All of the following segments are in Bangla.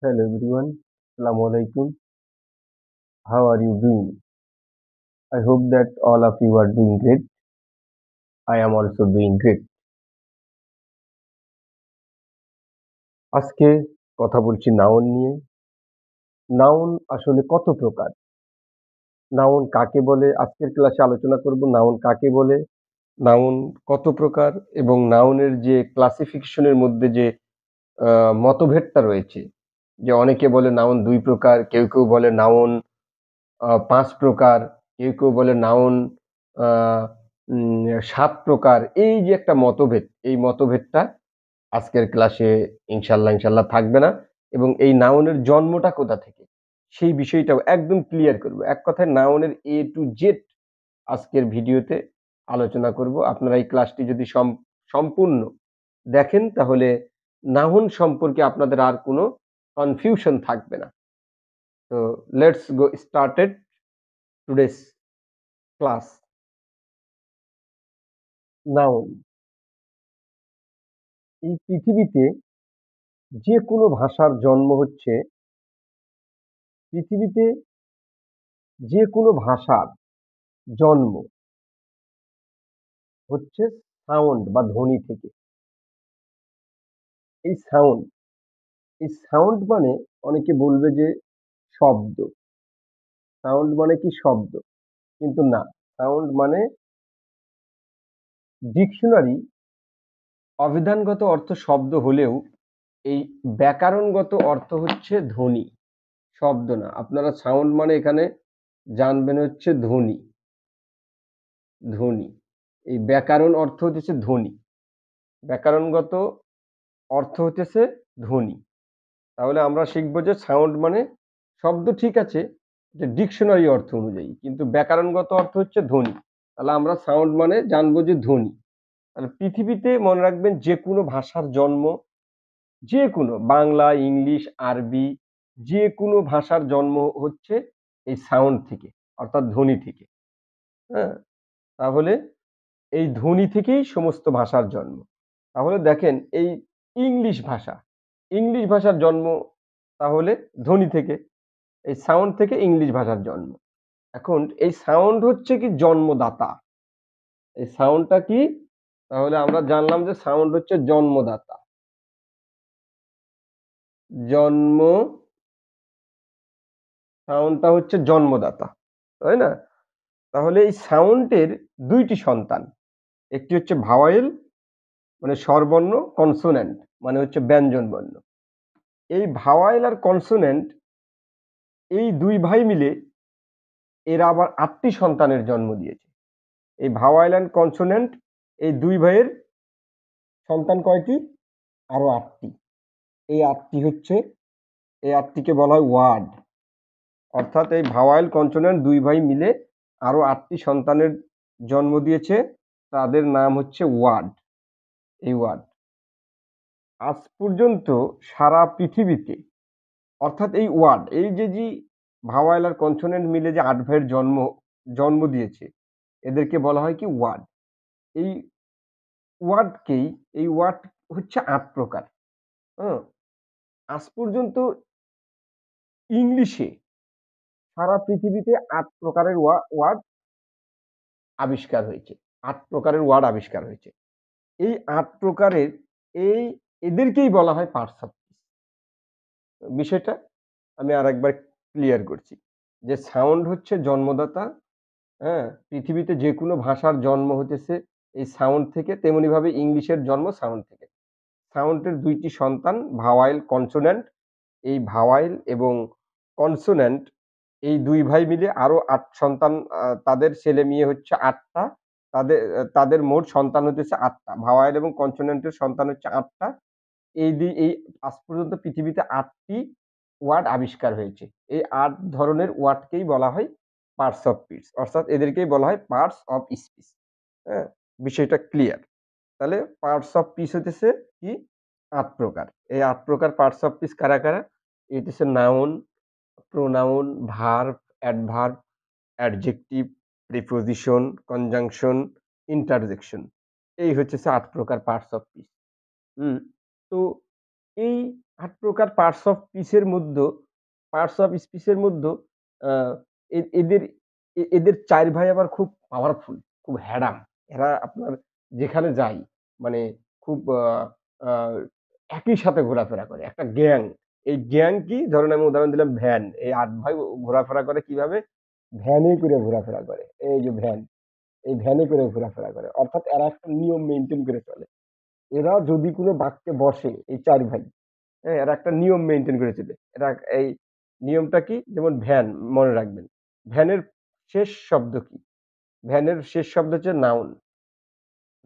Hello everyone, Assalamu alaikum. How are you doing? I hope that all of you are doing great. I am also doing great. আজকে কথা বলছি নাউন নিয়ে। নাউন আসলে কত প্রকার? নাউন কাকে বলে? আজকের ক্লাসে আলোচনা করব নাউন কাকে বলে, নাউন কত প্রকার এবং নাউনের যে ক্লাসিফিকেশনের মধ্যে যে মতভেদটা রয়েছে, যে অনেকে বলে নাউন ২ প্রকার, কেউ কেউ বলে নাউন ৫ প্রকার, কেউ কেউ বলে নাউন ৭ প্রকার। এই যে একটা মতভেদ, এই মতভেদটা আজকের ক্লাসে ইনশাল্লাহ থাকবে না, এবং এই নাউনের জন্মটা কোথা থেকে সেই বিষয়টাও একদম ক্লিয়ার করব। এক কথায় নাউনের A to Z আজকের ভিডিওতে আলোচনা করব। আপনারা এই ক্লাসটি যদি সম্পূর্ণ দেখেন তাহলে নাউন সম্পর্কে আপনাদের আর কোনো কনফিউশন থাকবে না। তো let's go started today's class. Noun, এই পৃথিবীতে যে কোনো ভাষার জন্ম হচ্ছে, পৃথিবীতে যে কোনো ভাষার জন্ম হচ্ছে সাউন্ড বা ধ্বনি থেকে। এই সাউন্ড, এই সাউন্ড মানে অনেকে বলবে যে শব্দ। সাউন্ড মানে কি? শব্দ। কিন্তু না, সাউন্ড মানে ডিকশনারি অভিধানগত অর্থ শব্দ হলেও এই ব্যাকরণগত অর্থ হচ্ছে ধ্বনি, শব্দ না। আপনারা সাউন্ড মানে এখানে জানবেন হচ্ছে ধ্বনি। ধ্বনি, এই ব্যাকরণ অর্থ হচ্ছে ধ্বনি, ব্যাকরণগত অর্থ হতেছে ধ্বনি। তাহলে আমরা শিখবো যে সাউন্ড মানে শব্দ, ঠিক আছে, যে ডিকশনারি অর্থ অনুযায়ী, কিন্তু ব্যাকরণগত অর্থ হচ্ছে ধ্বনি। তাহলে আমরা সাউন্ড মানে জানবো যে ধ্বনি। তাহলে পৃথিবীতে মনে রাখবেন যে কোনো ভাষার জন্ম, যে কোনো বাংলা, ইংলিশ, আরবি, যে কোনো ভাষার জন্ম হচ্ছে এই সাউন্ড থেকে, অর্থাৎ ধ্বনি থেকে। হ্যাঁ, তাহলে এই ধ্বনি থেকেই সমস্ত ভাষার জন্ম। তাহলে দেখেন এই ইংলিশ ভাষা, ইংলিশ ভাষার জন্ম তাহলে ধ্বনি থেকে, এই সাউন্ড থেকে ইংলিশ ভাষার জন্ম। এখন এই সাউন্ড হচ্ছে কি জন্মদাতা। এই সাউন্ডটা কি? তাহলে আমরা জানলাম যে সাউন্ড হচ্ছে জন্মদাতা, জন্ম, সাউন্ডটা হচ্ছে জন্মদাতা, তাই না? তাহলে এই সাউন্ডের দুইটি সন্তান, একটি হচ্ছে ভাওয়েল মানে স্বরবর্ণ, কনসোনেন্ট মানে হচ্ছে ব্যঞ্জন বর্ণ। এই ভাওয়াইল আর কনসোনেন্ট এই দুই ভাই মিলে এরা আবার ৮টি সন্তানের জন্ম দিয়েছে। এই ভাওয়াইল অ্যান্ড কনসোনেন্ট এই দুই ভাইয়ের সন্তান কয়টি? আরো ৮টি। এই ৮টি হচ্ছে, এই ৮টিকে বলা হয় ওয়ার্ড। অর্থাৎ এই ভাওয়াইল কনসোনেন্ট দুই ভাই মিলে আরো ৮টি সন্তানের জন্ম দিয়েছে, তাদের নাম হচ্ছে ওয়ার্ড। এই ওয়ার্ড আজ পর্যন্ত সারা পৃথিবীতে, অর্থাৎ এই ওয়ার্ড, এই যে ভাওয়াইল আর কনসোনেন্ট মিলে যে ৮ ভাইয়ের জন্ম দিয়েছে, এদেরকে বলা হয় কি? ওয়ার্ড। এই ওয়ার্ডকেই, এই ওয়ার্ড হচ্ছে ৮ প্রকার। হ্যাঁ, আজ পর্যন্ত ইংলিশে সারা পৃথিবীতে ৮ প্রকারের ওয়ার্ড আবিষ্কার হয়েছে। ৮ প্রকারের ওয়ার্ড আবিষ্কার হয়েছে। এই ৮ প্রকারের এই এদেরকেই বলা হয় পার্টস অফ স্পিচ। বিষয়টা আমি আরেকবার ক্লিয়ার করছি, যে সাউন্ড হচ্ছে জন্মদাতা। হ্যাঁ, পৃথিবীতে যে কোনো ভাষার জন্ম হতেছে এই সাউন্ড থেকে, তেমনি ভাবে ইংলিশের জন্ম সাউন্ড থেকে। সাউন্ডের দুইটি সন্তান ভাওয়াইল, কনসোন্যান্ট। এই ভাওয়াইল এবং কনসোন্যান্ট এই দুই ভাই মিলে আরো ৮ সন্তান, তাদের ছেলে মেয়ে হচ্ছে ৮টা। তাদের মোট সন্তান হচ্ছে ৮টা। ভাওয়াইল এবং কনসোন্যান্টের সন্তান হচ্ছে ৮টা। এই আজ পর্যন্ত পৃথিবীতে ৮টি ওয়ার্ড আবিষ্কার হয়েছে। এই ৮ ধরনের ওয়ার্ডকেই বলা হয় পার্টস অফ স্পিচ, অর্থাৎ এদেরকেই বলা হয় পার্টস অফ স্পিচ। হ্যাঁ, বিষয়টা ক্লিয়ার? তাহলে পার্টস অফ স্পিচ হইতেছে কি? ৮ প্রকার। এই ৮ প্রকার পার্টস অফ স্পিচ কারা কারা? এটা হচ্ছে noun, pronoun, verb, adverb, adjective, preposition, conjunction, interjection. এই হচ্ছে ৮ প্রকার পার্টস অফ স্পিচ। হুম, তো এই 8 প্রকার পার্টস অফ স্পিচের মধ্যে আহ, এদের এদের 4 ভাই আবার খুব পাওয়ারফুল, খুব হ্যাডাম। এরা আপনার যেখানে যায় মানে খুব আহ, একই সাথে ঘোরাফেরা করে একটা গ্যাং। এই গ্যাং কি, ধরেন আমি উদাহরণ দিলাম ভ্যান, এই 8 ভাই ঘোরাফেরা করে কিভাবে, ভ্যানে করে ঘোরাফেরা করে। এই যে ভ্যান, এই ভ্যানে করে ঘোরাফেরা করে, অর্থাৎ এরা একটা নিয়ম মেনটেন করে চলে। এরা যদি কোনো বাক্যে বসে, এই 4 ভাই, হ্যাঁ, এরা একটা নিয়ম মেনটেন করে চলে। এরা এই নিয়মটা কি, যেমন ভ্যান, মনে রাখবেন ভ্যানের শেষ শব্দ কি, ভ্যানের শেষ শব্দ হচ্ছে নাউন।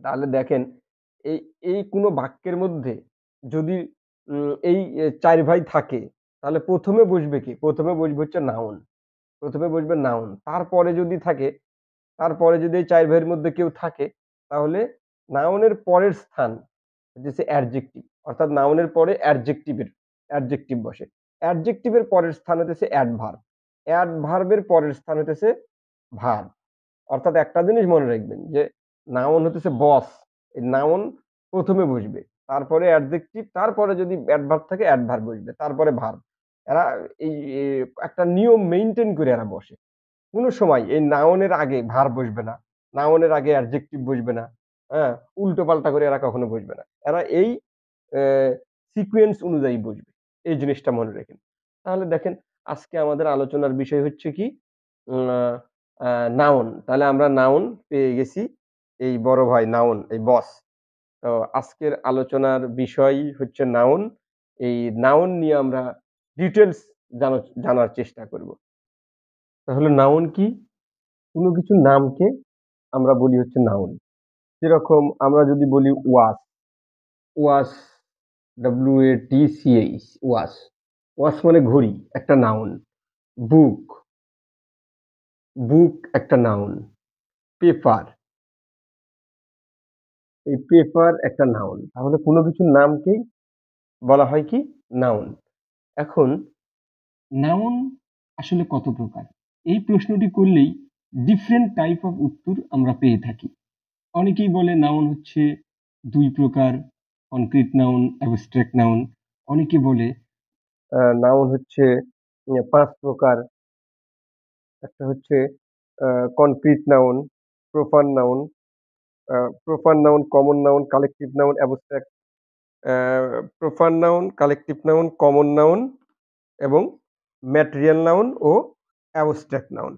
তাহলে দেখেন এই এই কোনো বাক্যের মধ্যে যদি এই 4 ভাই থাকে, তাহলে প্রথমে বসবে কি, প্রথমে বসবে হচ্ছে নাউন, প্রথমে বসবে নাউন। তারপরে যদি থাকে, তারপরে যদি এই 4 ভাইয়ের মধ্যে কেউ থাকে, তাহলে নাউনের পরের স্থান হচ্ছে অ্যাডজেক্টিভ, অর্থাৎ নাউনের পরে অ্যাডজেক্টিভ বসে। অ্যাডজেক্টিভের পরের স্থান হতেছে অ্যাডভার্ব, অ্যাডভার্বের পরের স্থান হতেছে ভার্ব। অর্থাৎ একটা জিনিস মনে রাখবেন যে নাউন হতেছে বস, এই নাউন প্রথমে বসবে, তারপরে অ্যাডজেক্টিভ, তারপরে যদি অ্যাডভার্ব থাকে অ্যাডভার্ব বসবে, তারপরে ভার্ব। এরা এই এই একটা নিয়ম মেইনটেইন করে এরা বসে। কোনো সময় এই নাউনের আগে ভার্ব বসবে না, নাউনের আগে অ্যাডজেক্টিভ বসবে না, হ্যাঁ, উল্টো পাল্টা করে এরা কখনো বসবে না। এরা এই সিকোয়েন্স অনুযায়ী বসবে। এই জিনিসটা মনে রাখেন। তাহলে দেখেন আজকে আমাদের আলোচনার বিষয় হচ্ছে কি, নাউন। তাহলে আমরা নাউন পেয়ে গেছি, এই বড় ভাই নাউন, এই বস। তো আজকের আলোচনার বিষয় হচ্ছে নাউন। এই নাউন নিয়ে আমরা ডিটেলস জানার চেষ্টা করব। তাহলে নাউন কি? কোনো কিছুর নামকে আমরা বলি হচ্ছে নাউন। যেরকম আমরা যদি বলি watch, watch, WATCH, watch, watch মানে ঘড়ি, একটা নাউন। বুক, বুক একটা নাউন। পেপার, এই পেপার একটা নাউন। তাহলে কোনো কিছুর নামকেই বলা হয় কি, নাউন। এখন নাউন আসলে কত প্রকার, এই প্রশ্নটি করলেই ডিফারেন্ট টাইপ অফ উত্তর আমরা পেয়ে থাকি। অনেকেই বলে নাউন হচ্ছে 2 প্রকার, কনক্রিট নাউন, অ্যাবস্ট্রাক্ট নাউন। অনেকে বলে নাউন হচ্ছে 5 প্রকার। একটা হচ্ছে concrete noun, proper noun, proper noun, common noun, collective noun, abstract. Proper noun, collective noun, common noun এবং ম্যাটেরিয়াল নাউন ও অ্যাবস্ট্রাক্ট নাউন।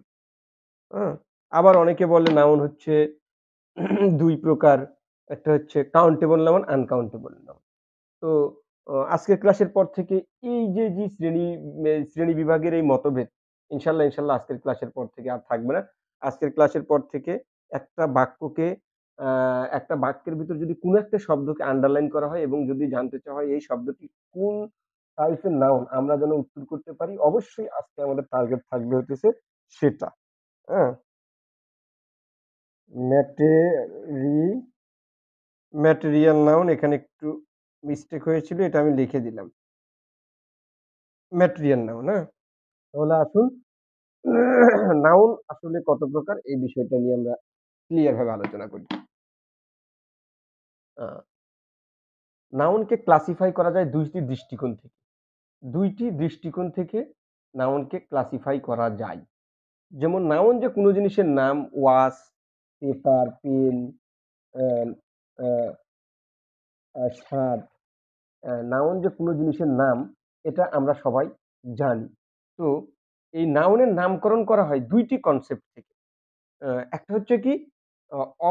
হ্যাঁ, আবার অনেকে বলে নাউন হচ্ছে 2 প্রকার। একটা হচ্ছে কাউন্টেবল নাউন, আনকাউন্টেবল নাউন। তো আজকের ক্লাসের পর থেকে এই যে শ্রেণী বিভাগের এই মতভেদ, ইনশাল্লাহ আজকের ক্লাসের পর থেকে আর থাকবে না। আজকের ক্লাসের পর থেকে একটা বাক্যকে, একটা বাক্যের ভিতর যদি কোনো একটা শব্দকে আন্ডারলাইন করা হয় এবং যদি জানতে চাওয়া হয় এই শব্দটি কোন টাইপের নাউন, আমরা যেন উত্তর করতে পারি, অবশ্যই আজকে আমাদের টার্গেট থাকবে হতেছে সেটা। হ্যাঁ, ম্যাটেরি ম্যাটেরিয়াল নাউন, এখানে একটু মিস্টেক হয়েছিল, এটা আমি লিখে দিলাম ম্যাটেরিয়াল নাউন। হ্যাঁ, তাহলে আসুন নাউন আসলে কত প্রকার এই বিষয়টা নিয়ে আমরা ক্লিয়ার ভাবে আলোচনা করি। নাউনকে ক্লাসিফাই করা যায় দুইটি দৃষ্টিকোণ থেকে নাউনকে ক্লাসিফাই করা যায়। যেমন নাউন যে কোনো জিনিসের নাম, watch, paper, pen, shirt, noun যে কোনো জিনিসের নাম, এটা আমরা সবাই জানি। তো এই নাউনের নামকরণ করা হয় 2টি কনসেপ্ট থেকে। একটা হচ্ছে কি,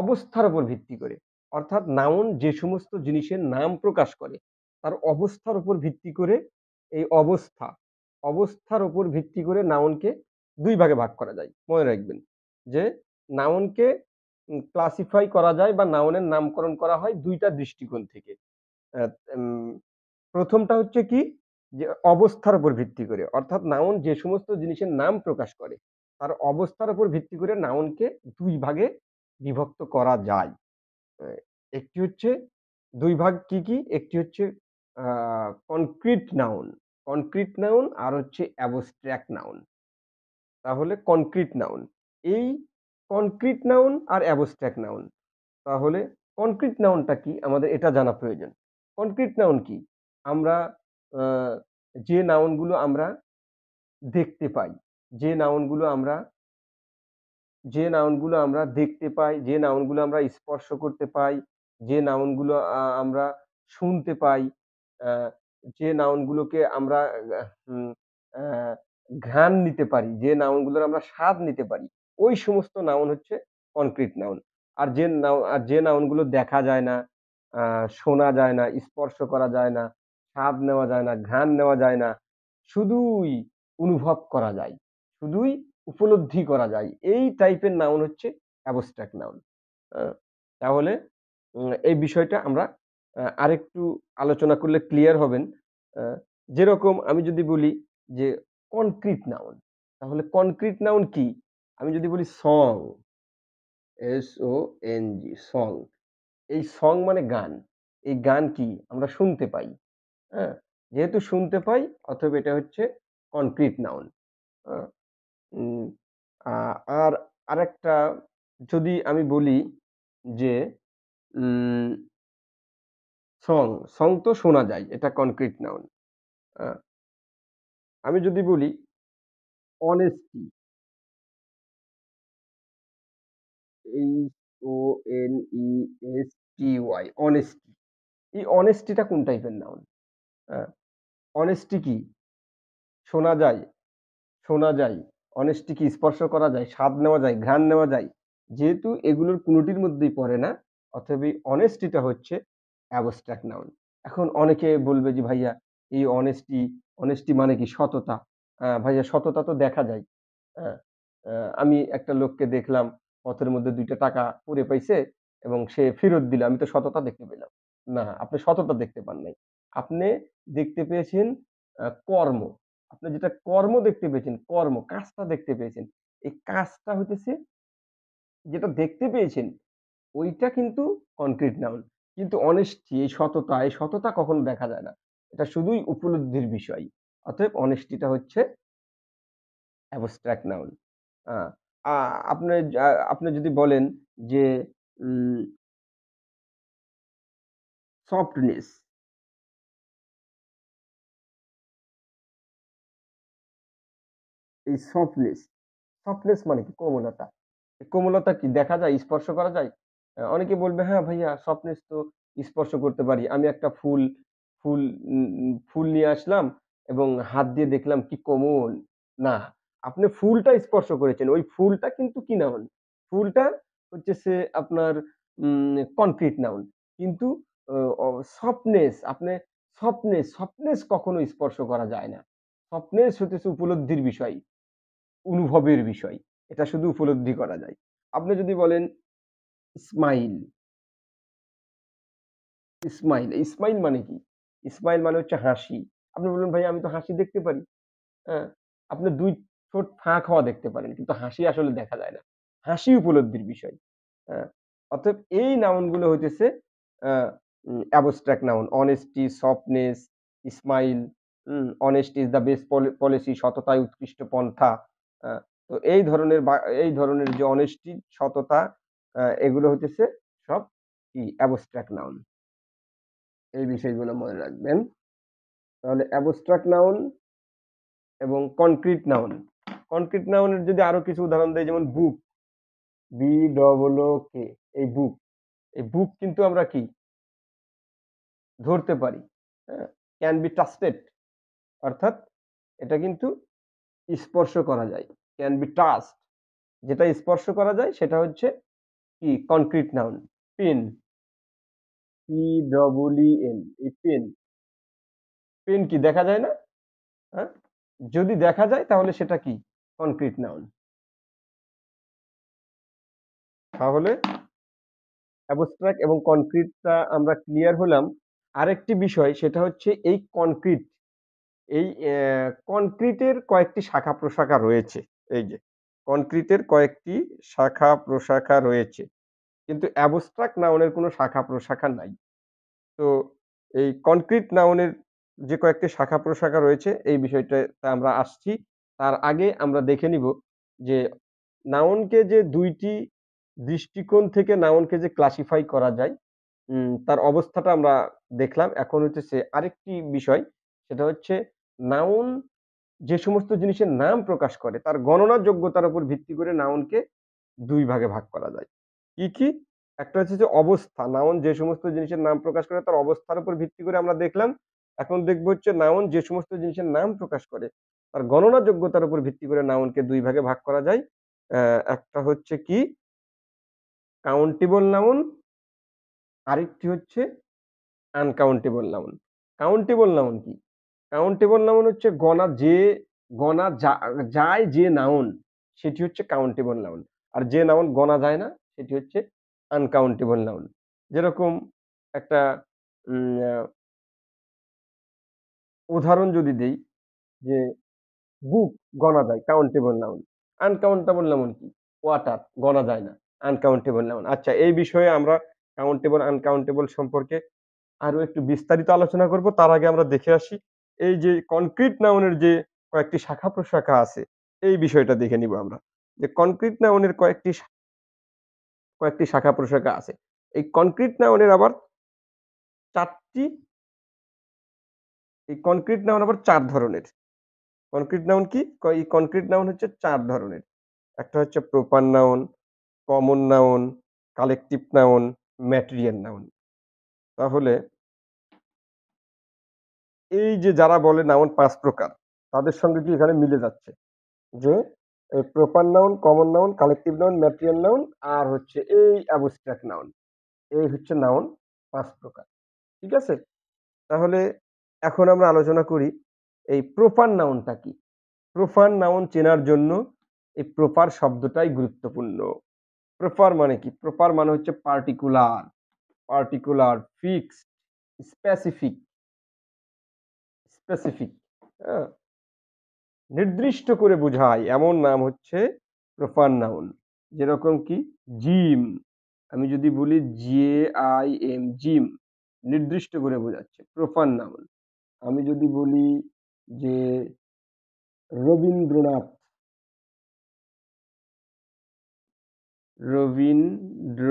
অবস্থার উপর ভিত্তি করে। অর্থাৎ নাউন যে সমস্ত জিনিসের নাম প্রকাশ করে, তার অবস্থার উপর ভিত্তি করে, এই অবস্থার উপর ভিত্তি করে নাউনকে 2 ভাগে ভাগ করা যায়। মনে রাখবেন যে নাউনকে ক্লাসিফাই করা যায় বা নাউনের নামকরণ করা হয় 2টা দৃষ্টিকোণ থেকে। আ উম প্রথমটা হচ্ছে কি, যে অবস্থার উপর ভিত্তি করে। অর্থাৎ নাউন যে সমস্ত জিনিসের নাম প্রকাশ করে, তার অবস্থার উপর ভিত্তি করে নাউনকে 2 ভাগে বিভক্ত করা যায়। আ একটি হচ্ছে 2 ভাগ কি, কি? একটি হচ্ছে আ কনক্রিট নাউন, আর হচ্ছে অ্যাবস্ট্রাক্ট নাউন। তাহলে কনক্রিট নাউন। এই কনক্রিট নাউন আর অ্যাবস্ট্রাক্ট নাউন। তাহলে কনক্রিট নাউনটা কি? আমাদের এটা জানা প্রয়োজন। কনক্রিট নাউন কি? আমরা আ যে নাউনগুলো আমরা দেখতে পাই, যে নাউনগুলো আমরা যে নাউনগুলো আমরা দেখতে পাই, যে নাউনগুলো আমরা স্পর্শ করতে পাই, যে নাউনগুলো আমরা শুনতে পাই, আ যে নাউনগুলোকে আমরা আ উম আ ঘ্রাণ নিতে পারি, যে নাউনগুলোর আমরা স্বাদ নিতে পারি, ওই সমস্ত নাউন হচ্ছে কনক্রিট নাউন। আর যে নাউনগুলো দেখা যায় না, আ শোনা যায় না, স্পর্শ করা যায় না, স্বাদ নেওয়া যায় না, ঘ্রাণ নেওয়া যায় না, শুধুই অনুভব করা যায়। শুধুই উপলব্ধি করা যায়। এই টাইপের নাউন হচ্ছে অ্যাবস্ট্রাক্ট নাউন। আ তাহলে এই বিষয়টা আমরা আরেকটু আলোচনা করলে ক্লিয়ার হবেন। আ যেরকম আমি যদি বলি যে কনক্রিট নাউন, তাহলে কনক্রিট নাউন কি? আমি যদি বলি সং, SONG সং। এই সং মানে গান। এই গান কি? আমরা শুনতে পাই। হ্যাঁ? যেহেতু শুনতে পাই অতএব এটা হচ্ছে কনক্রিট নাউন। আ উম আ আর আরেকটা যদি আমি বলি যে উম সং, সং তো শোনা যায়। এটা কনক্রিট নাউন। আ আমি যদি বলি অনেস্টি, HONESTY অনেস্টি। এই অনেস্টিটা কোন টাইপের নাউন? আ অনেস্টি কি? শোনা যায়, শোনা যায়। অনেস্টি কি স্পর্শ করা যায়, স্বাদ নেওয়া যায়, ঘ্রাণ নেওয়া যায়। যেহেতু এগুলোর কোনটির মধ্যেই পড়ে না, অতএব এই অনেস্টিটা হচ্ছে অ্যাবস্ট্রাক্ট নাউন। এখন অনেকে বলবে যে, "ভাইয়া এই অনেস্টি মানে কি? সততা।" ভাইয়া সততা তো দেখা যায়। হ্যাঁ? আ আমি একটা লোককে দেখলাম পথের মধ্যে ৳২ পড়ে পাইছে এবং সে ফেরত দিল। আমি তো সততা দেখতে পেলাম। না, আপনি সততা দেখতে পান নাই। আপনি দেখতে পেয়েছেন কর্ম। আপনি যেটা কর্ম দেখতে পেয়েছেন, কাজটা দেখতে পেয়েছেন। এই কাজটা হইতেছে যেটা দেখতে পেয়েছেন, ওইটা কিন্তু কনক্রিট নাউন। কিন্তু অনেস্টি এই সততা কখনো দেখা যায় না। এটা শুধুই উপলব্ধির বিষয়। অতএব অনেস্টিটা হচ্ছে অ্যাবস্ট্রাক্ট নাউন। আ আ আপনি যদি বলেন যে উম সফটনেস, এই সফটনেস মানে কি? কোমলতা। কোমলতা কি দেখা যায়? স্পর্শ করা যায়? অনেকে বলবে, "হ্যাঁ ভাইয়া সফটনেস তো স্পর্শ করতে পারি। আমি একটা ফুল ফুল নিয়ে আসলাম এবং হাত দিয়ে দেখলাম কি কোমল।" না, আপনি ফুলটা স্পর্শ করেছেন। ওই ফুলটা কিন্তু কি নাউন? ফুলটা হইতেছে আপনার কনক্রিট নাউন। কিন্তু অ অ সফটনেস আপনি সফটনেস কখনো স্পর্শ করা যায় না। সফটনেস হইতেছে উপলব্ধির বিষয়, অনুভবের বিষয়। এটা শুধু উপলব্ধি করা যায়। আপনি যদি বলেন স্মাইল, স্মাইল মানে কি? স্মাইল মানে হচ্ছে হাসি। আপনি বলবেন, "ভাই আমি তো হাসি দেখতে পারি।" হ্যাঁ? আপনি ২ ঠোঁট ফাঁক হওয়া দেখতে পারেন। কিন্তু হাসি আসলে দেখা যায় না। হাসি উপলব্ধির বিষয়। হ্যাঁ? অতএব এই নাউন গুলো হইতেছে আ abstract noun. Honesty, softness, smile, honesty is the best policy সততাই উৎকৃষ্ট পন্থা। আ তো এই ধরনের যে honesty, সততা এগুলো হইতেছে সব কি অ্যাবস্ট্রাক্ট নাউন। এই বিষয়গুলো মনে রাখবেন। তাহলে অ্যাবস্ট্রাক্ট নাউন এবং কনক্রিট নাউন। কনক্রিট নাউনের যদি আরো কিছু উদাহরণ দেই যেমন বুক, BOOK এই বুক। এই বুক কিন্তু আমরা কি ধরতে পারি। হ্যাঁ? ক্যান বি টাচটেড অর্থাৎ এটা কিন্তু স্পর্শ করা যায়। ক্যান বি টাচড যেটা স্পর্শ করা যায় সেটা হচ্ছে কি কনক্রিট নাউন। পেন, PEEN এই পেন। পেন কি দেখা যায় না? হ্যাঁ? যদি দেখা যায় তাহলে সেটা কি? Concrete noun. তাহলে অ্যাবস্ট্রাক্ট এবং কনক্রিটটা আমরা ক্লিয়ার হলাম। আরেকটি বিষয় সেটা হচ্ছে এই কনক্রিট এই কনক্রিটের কয়েকটি শাখা-প্রশাখা রয়েছে। এই যে কনক্রিটের কয়েকটি শাখা-প্রশাখা রয়েছে। কিন্তু অ্যাবস্ট্রাক্ট নাউনের কোনো শাখা-প্রশাখা নাই। তো এই কনক্রিট নাউনের যে কয়েকটি শাখা-প্রশাখা রয়েছে এই বিষয়টাতে আমরা আসছি। তার আগে আমরা দেখে নিব যে নাউনকে যে ২ টি দৃষ্টিকোণ থেকে নাউনকে যে ক্লাসিফাই করা যায় তার অবস্থাটা আমরা দেখলাম। এখন হইতেছে আরেকটি বিষয় সেটা হচ্ছে নাউন যে সমস্ত জিনিসের নাম প্রকাশ করে তার গণনার যোগ্যতার উপর ভিত্তি করে নাউনকে ২ ভাগে ভাগ করা যায়। কি, কি? একটা হচ্ছে যে অবস্থা। নাউন যে সমস্ত জিনিসের নাম প্রকাশ করে তার অবস্থার উপর ভিত্তি করে আমরা দেখলাম। এখন দেখব হচ্ছে নাউন যে সমস্ত জিনিসের নাম প্রকাশ করে তার গণনা যোগ্যতার উপর ভিত্তি করে নাউনকে ২ ভাগে ভাগ করা যায়। একটা হচ্ছে কি কাউন্টেবল নাউন, আরেকটি হচ্ছে আনকাউন্টেবল নাউন। কাউন্টেবল নাউন কি? কাউন্টেবল নাউন হচ্ছে গণা যায় যে নাউন সেটি হচ্ছে কাউন্টেবল নাউন। আর যে নাউন গণা যায় না সেটি হচ্ছে আনকাউন্টেবল নাউন। যেরকম একটা উম আ উদাহরণ যদি দেই যে বুক গণা যায় কাউন্টেবল নাউন। আনকাউন্টেবল নাউন কি? ওয়াটার গণা যায় না। Uncountable noun. আচ্ছা এই বিষয়ে আমরা কাউন্টেবল আনকাউন্টেবল সম্পর্কে আরো একটু বিস্তারিত আলোচনা করব। তার আগে আমরা দেখে আসি এই যে কনক্রিট নাউনের যে কয়েকটি শাখা-প্রশাখা আছে, এই বিষয়টা দেখে নিব আমরা। যে কনক্রিট নাউনের কয়েকটি শাখা-প্রশাখা আছে। এই কনক্রিট নাউনের আবার ৪ টি এই কনক্রিট নাউন আবার ৪ ধরনের। কনক্রিট নাউন কি? এই কনক্রিট নাউন হচ্ছে ৪ ধরনের। একটা হচ্ছে proper noun, common noun, collective noun, material noun. তাহলে এই যে যারা বলে নাউন ৫ প্রকার, তাদের সঙ্গে কি এখানে মিলে যাচ্ছে? যে এই proper noun, common noun, collective noun, material noun আর হচ্ছে এই অ্যাবস্ট্রাক্ট নাউন। এই হচ্ছে নাউন ৫ প্রকার। ঠিক আছে? তাহলে এখন আমরা আলোচনা করি এই প্রপার নাউনটা কি? প্রপার নাউন চেনার জন্য এই প্রপার শব্দটাই গুরুত্বপূর্ণ। প্রপার মানে কি? প্রপার মানে হচ্ছে পার্টিকুলার, ফিক্সড, স্পেসিফিক, স্পেসিফিক, হ্যাঁ? নির্দিষ্ট করে বোঝায় এমন নাম হচ্ছে প্রপার নাউন। যেরকম কি জিম, আমি যদি বলি JIM জিম নির্দিষ্ট করে বোঝাচ্ছে প্রপার নাউন। আমি যদি বলি যে রবীন্দ্রনাথ, রবীন্দ্র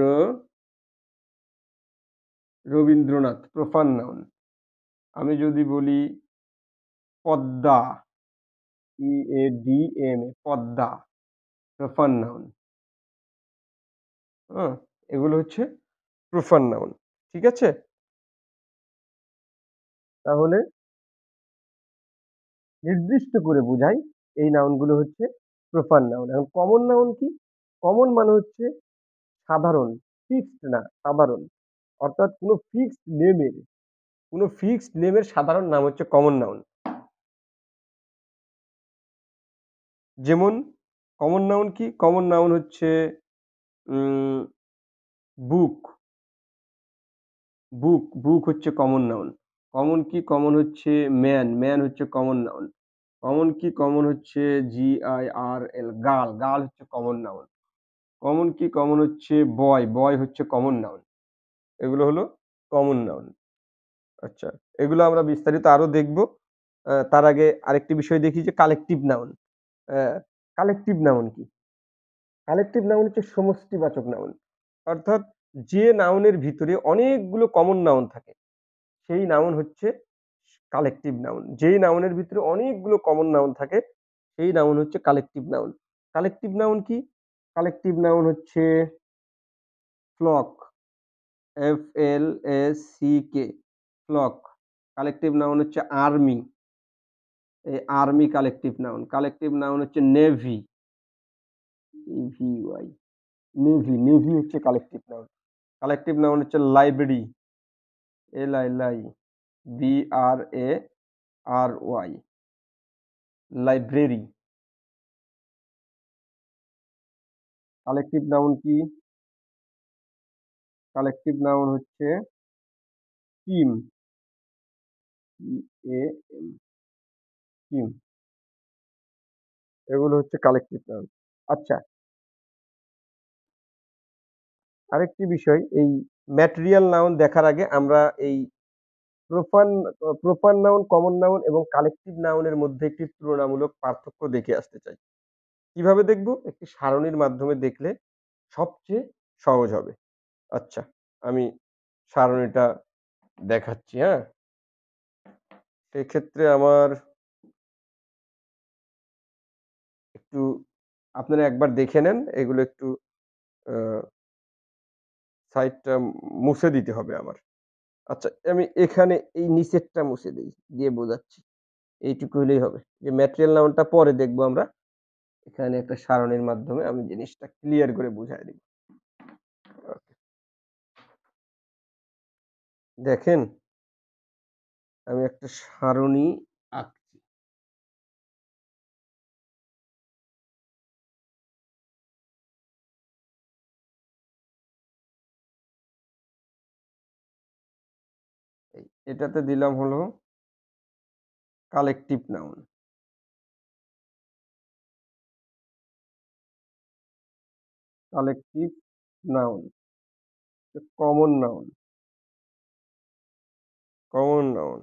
রবীন্দ্রনাথ প্রপার নাউন। আমি যদি বলি Padma, PADMA Padma proper noun. হ্যাঁ? এগুলো হচ্ছে প্রপার নাউন। ঠিক আছে? তাহলে নির্দিষ্ট করে বোঝায় এই নাউনগুলো হচ্ছে প্রপার নাউন। এখন কমন নাউন কি? কমন মানে হচ্ছে সাধারণ, ফিক্সড না, সাধারণ। অর্থাৎ কোনো ফিক্সড নেমের সাধারণ নাম হচ্ছে কমন নাউন। যেমন কমন নাউন কি? কমন নাউন হচ্ছে উম বুক, বুক হচ্ছে কমন নাউন। কমন কি? কমন হচ্ছে ম্যান হচ্ছে কমন নাউন। কমন কি? কমন হচ্ছে GIRL গার্ল হচ্ছে কমন নাউন। কমন কি? কমন হচ্ছে বয় হচ্ছে কমন নাউন। এগুলো হলো কমন নাউন। আচ্ছা, এগুলো আমরা বিস্তারিত আরো দেখব। তার আগে আরেকটি বিষয় দেখি যে কালেকটিভ নাউন। অ্যা কালেকটিভ নাউন কি? কালেকটিভ নাউন হচ্ছে সমষ্টিবাচক নাউন। অর্থাৎ যে নাউনের ভিতরে অনেকগুলো কমন নাউন থাকে, সেই নাউন হচ্ছে কালেকটিভ নাউন। যেই নাউনের ভিতরে অনেকগুলো কমন নাউন থাকে, সেই নাউন হচ্ছে কালেকটিভ নাউন। কালেকটিভ নাউন কি? কালেকটিভ নাউন হচ্ছে flock, FLACK flock. Collective noun হচ্ছে আর্মি, এই army collective noun. Collective noun হচ্ছে নেভি, EVY নেভি হচ্ছে কালেকটিভ নাউন। কালেকটিভ নাউন হচ্ছে library, LIBRARY library. Collective noun কি? কালেকটিভ নাউন হচ্ছে টিম, TAM টিম। এগুলো হচ্ছে কালেকটিভ নাউন। আচ্ছা, আরেকটি বিষয় এই ম্যাটেরিয়াল নাউন দেখার আগে আমরা এই প্রোপান প্রপার নাউন, কমন নাউন এবং কালেকটিভ নাউনের মধ্যে একটি তুলনামূলক পার্থক্য দেখে আসতে চাই। কিভাবে দেখব? একটি সারণীর মাধ্যমে দেখলে সবচেয়ে সহজ হবে। আচ্ছা, আমি সারণীটা দেখাচ্ছি, হ্যাঁ? সেক্ষেত্রে আমার একটু আপনারা একবার দেখে নেন। এগুলো একটু আ সাইডটা মুছে দিতে হবে আমার। আচ্ছা, আমি এখানে এই নিচেরটা মুছে দেই। দিয়ে বোঝাচ্ছি। এইটুকু হইলেই হবে। যে ম্যাটেরিয়াল নাউনটা পরে দেখব আমরা। এখানে একটা সারণীর মাধ্যমে আমি জিনিসটা ক্লিয়ার করে বুঝায় দিব। ওকে। দেখেন, আমি একটা সারণী আঁকছি। এটাতে দিলাম হলো collective noun. Collective noun, common noun, common noun,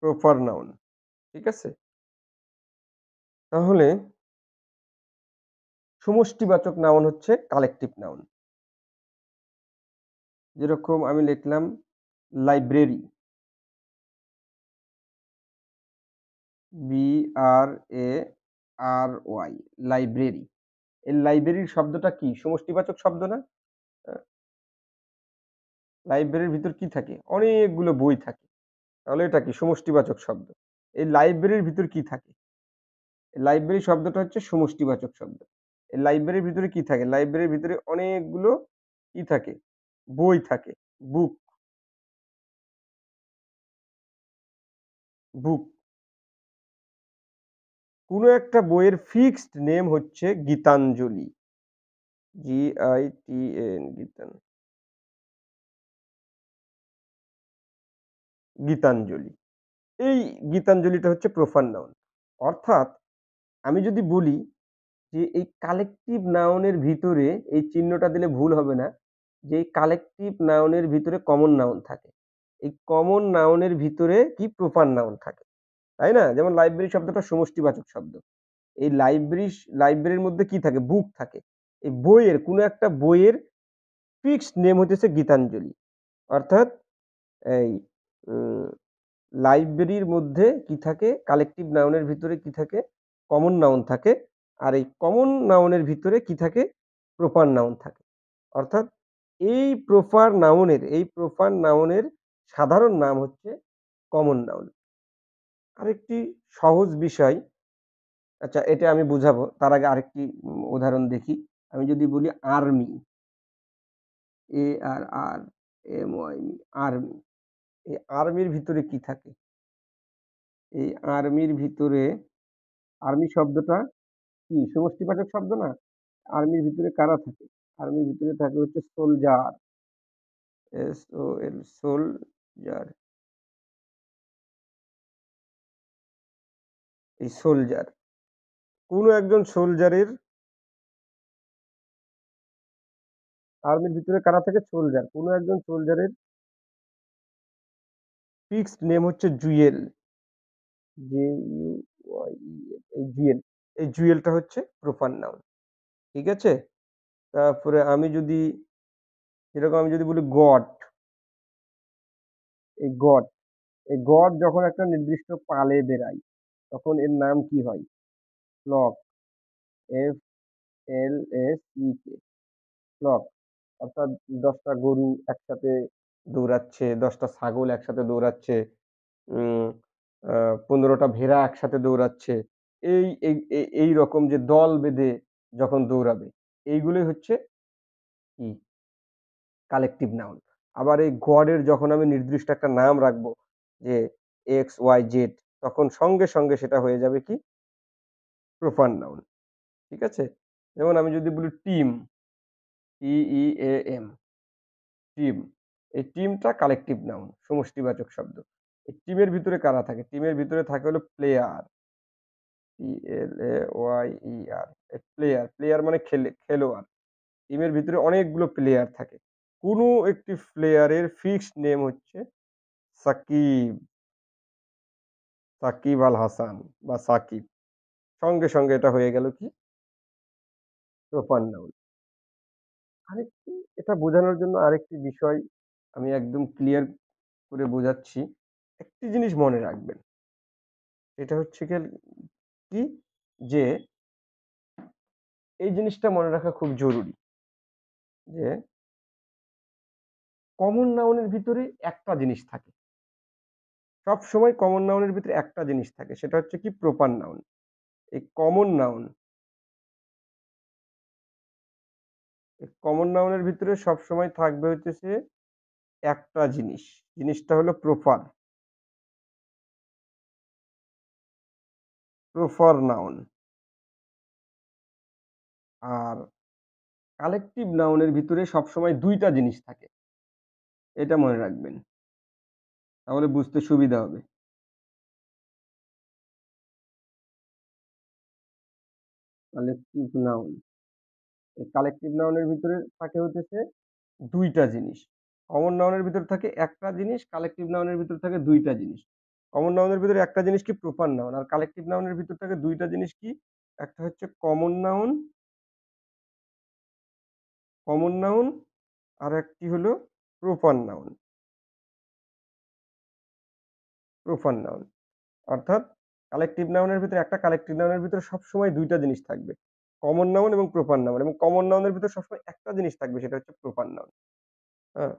proper noun. ঠিক আছে? তাহলে সমষ্টিবাচক নাউন হচ্ছে কালেক্টিভ নাউন। যেরকম আমি লিখলাম লাইব্রেরি। BRARY, library. এই লাইব্রেরির শব্দটা কি? সমষ্টিবাচক শব্দ না? আ লাইব্রেরির ভিতর কি থাকে? অনেকগুলো বই থাকে। তাহলে এটা কি? সমষ্টিবাচক শব্দ। এই লাইব্রেরির ভিতর কি থাকে? লাইব্রেরি শব্দটা হচ্ছে সমষ্টিবাচক শব্দ। এই লাইব্রেরির ভিতরে কি থাকে? লাইব্রেরির ভিতরে অনেকগুলো কি থাকে? বই থাকে। বুক, বুক। কোন একটা বইয়ের ফিক্সড নেম হচ্ছে গীতাঞ্জলি। GITAN, গীতান, গীতাঞ্জলি। এই গীতাঞ্জলিটা হচ্ছে প্রোফান নাউন। অর্থাৎ আমি যদি বলি যে এই কালেক্টিভ নাউনের ভিতরে এই চিহ্নটা দিলে ভুল হবে না। যে এই কালেক্টিভ নাউনের ভিতরে কমন নাউন থাকে। এই কমন নাউনের ভিতরে কি প্রপার নাউন থাকে। তাই না? যেমন লাইব্রেরি শব্দটা সমষ্টিবাচক শব্দ। এই লাইব্রেরির মধ্যে কি থাকে? বুক থাকে। এই বইয়ের কোন একটা বইয়ের ফিক্সড নেম হইতেছে গীতাঞ্জলি। অর্থাৎ এই উম লাইব্রেরির মধ্যে কি থাকে? কালেক্টিভ নাউনের ভিতরে কি থাকে? কমন নাউন থাকে। আর এই কমন নাউনের ভিতরে কি থাকে? প্রপার নাউন থাকে। অর্থাৎ এই প্রপার নাউনের সাধারণ নাম হচ্ছে কমন নাউন। আরেকটি সহজ বিষয়, আচ্ছা এটা আমি বুঝাবো। তার আগে আরেকটি উদাহরণ দেখি। আমি যদি বলি আর্মি, ARRMY, আর্মি। এই আর্মির ভিতরে কি থাকে? এই আর্মির ভিতরে আর্মি শব্দটা কি সমষ্টিবাচক শব্দ না? আর্মির ভিতরে কারা থাকে? আর্মির ভিতরে থাকে হচ্ছে সোলজার, SOL, সোলজার। এই সোলজার। কোন একজন সোলজারের আর্মির ভিতরে কারা থাকে? সোলজার। কোন একজন সোলজারের ফিক্সড নেম হচ্ছে জুয়েল। JUYEL, এই জুয়েল। এই জুয়েলটা হচ্ছে প্রপার নাউন। ঠিক আছে? তারপরে আমি যদি বলি গড, এই গড, এই গড যখন একটা নির্দিষ্ট পালে বেড়ায়, তখন এর নাম কি হয়? Flock, FLSEK, flock. অর্থাৎ ১০ টা গরু একসাথে দৌড়াচ্ছে, ১০ টা ছাগল একসাথে দৌড়াচ্ছে, উম আ ১৫ টা ভেড়া একসাথে দৌড়াচ্ছে। এইরকম যে দল বেঁধে যখন দৌড়াবে, এইগুলোই হচ্ছে কি? Collective noun. আবার এই গডের যখন আমি নির্দিষ্ট একটা নাম রাখবো যে XYZ, তখন সঙ্গে সঙ্গে সেটা হয়ে যাবে কি? Proper noun. ঠিক আছে? যেমন আমি যদি বলি টিম, TEAM, টিম। এই টিমটা কালেক্টিভ নাউন, সমষ্টিবাচক শব্দ। এই টিমের ভিতরে কারা থাকে? টিমের ভিতরে থাকে হলো প্লেয়ার, PLAYER, প্লেয়ার, প্লেয়ার মানে খেলোয়াড়। টিমের ভিতরে অনেকগুলো প্লেয়ার থাকে। কোনো একটি প্লেয়ারের ফিক্সড নেম হচ্ছে সাকিব, সাকিব আল হাসান বা সাকিব। সঙ্গে সঙ্গে এটা হয়ে গেল কি? Proper noun. আরেকটি, এটা বোঝানোর জন্য আরেকটি বিষয় আমি একদম ক্লিয়ার করে বোঝাচ্ছি। একটি জিনিস মনে রাখবেন। এটা হচ্ছে কি যে এই জিনিসটা মনে রাখা খুব জরুরি যে কমন নাউনের ভিতরে একটা জিনিস থাকে। সবসময় কমন নাউনের ভিতরে একটা জিনিস থাকে। সেটা হচ্ছে কি প্রপার নাউন। এই কমন নাউনের ভিতরে সবসময় থাকবে হইতেছে একটা জিনিস। জিনিসটা হলো প্রপার নাউন। আর কালেকটিভ নাউনের ভিতরে সবসময় ২ টা জিনিস থাকে। এটা মনে রাখবেন। তাহলে বুঝতে সুবিধা হবে। Collective noun. এই কালেকটিভ নাউনের ভিতরে থাকে হইতেছে ২ টা জিনিস। কমন নাউনের ভিতরে থাকে একটা জিনিস, কালেকটিভ নাউনের ভিতরে থাকে ২ টা জিনিস। কমন নাউনের ভিতরে একটা জিনিস কি প্রপার নাউন, আর কালেকটিভ নাউনের ভিতরে থাকে ২ টা জিনিস কি? একটা হচ্ছে কমন নাউন আর একটি হলো প্রপার নাউন। প্রপার নাউন অর্থাৎ কালেকটিভ নাউনের ভিতরে কালেকটিভ নাউনের ভিতরে সবসময় ২ টা জিনিস থাকবে। কমন নাউন এবং প্রপার নাউন, এবং কমন নাউনের ভিতরে সবসময় একটা জিনিস থাকবে, সেটা হচ্ছে প্রপার নাউন। হ্যাঁ?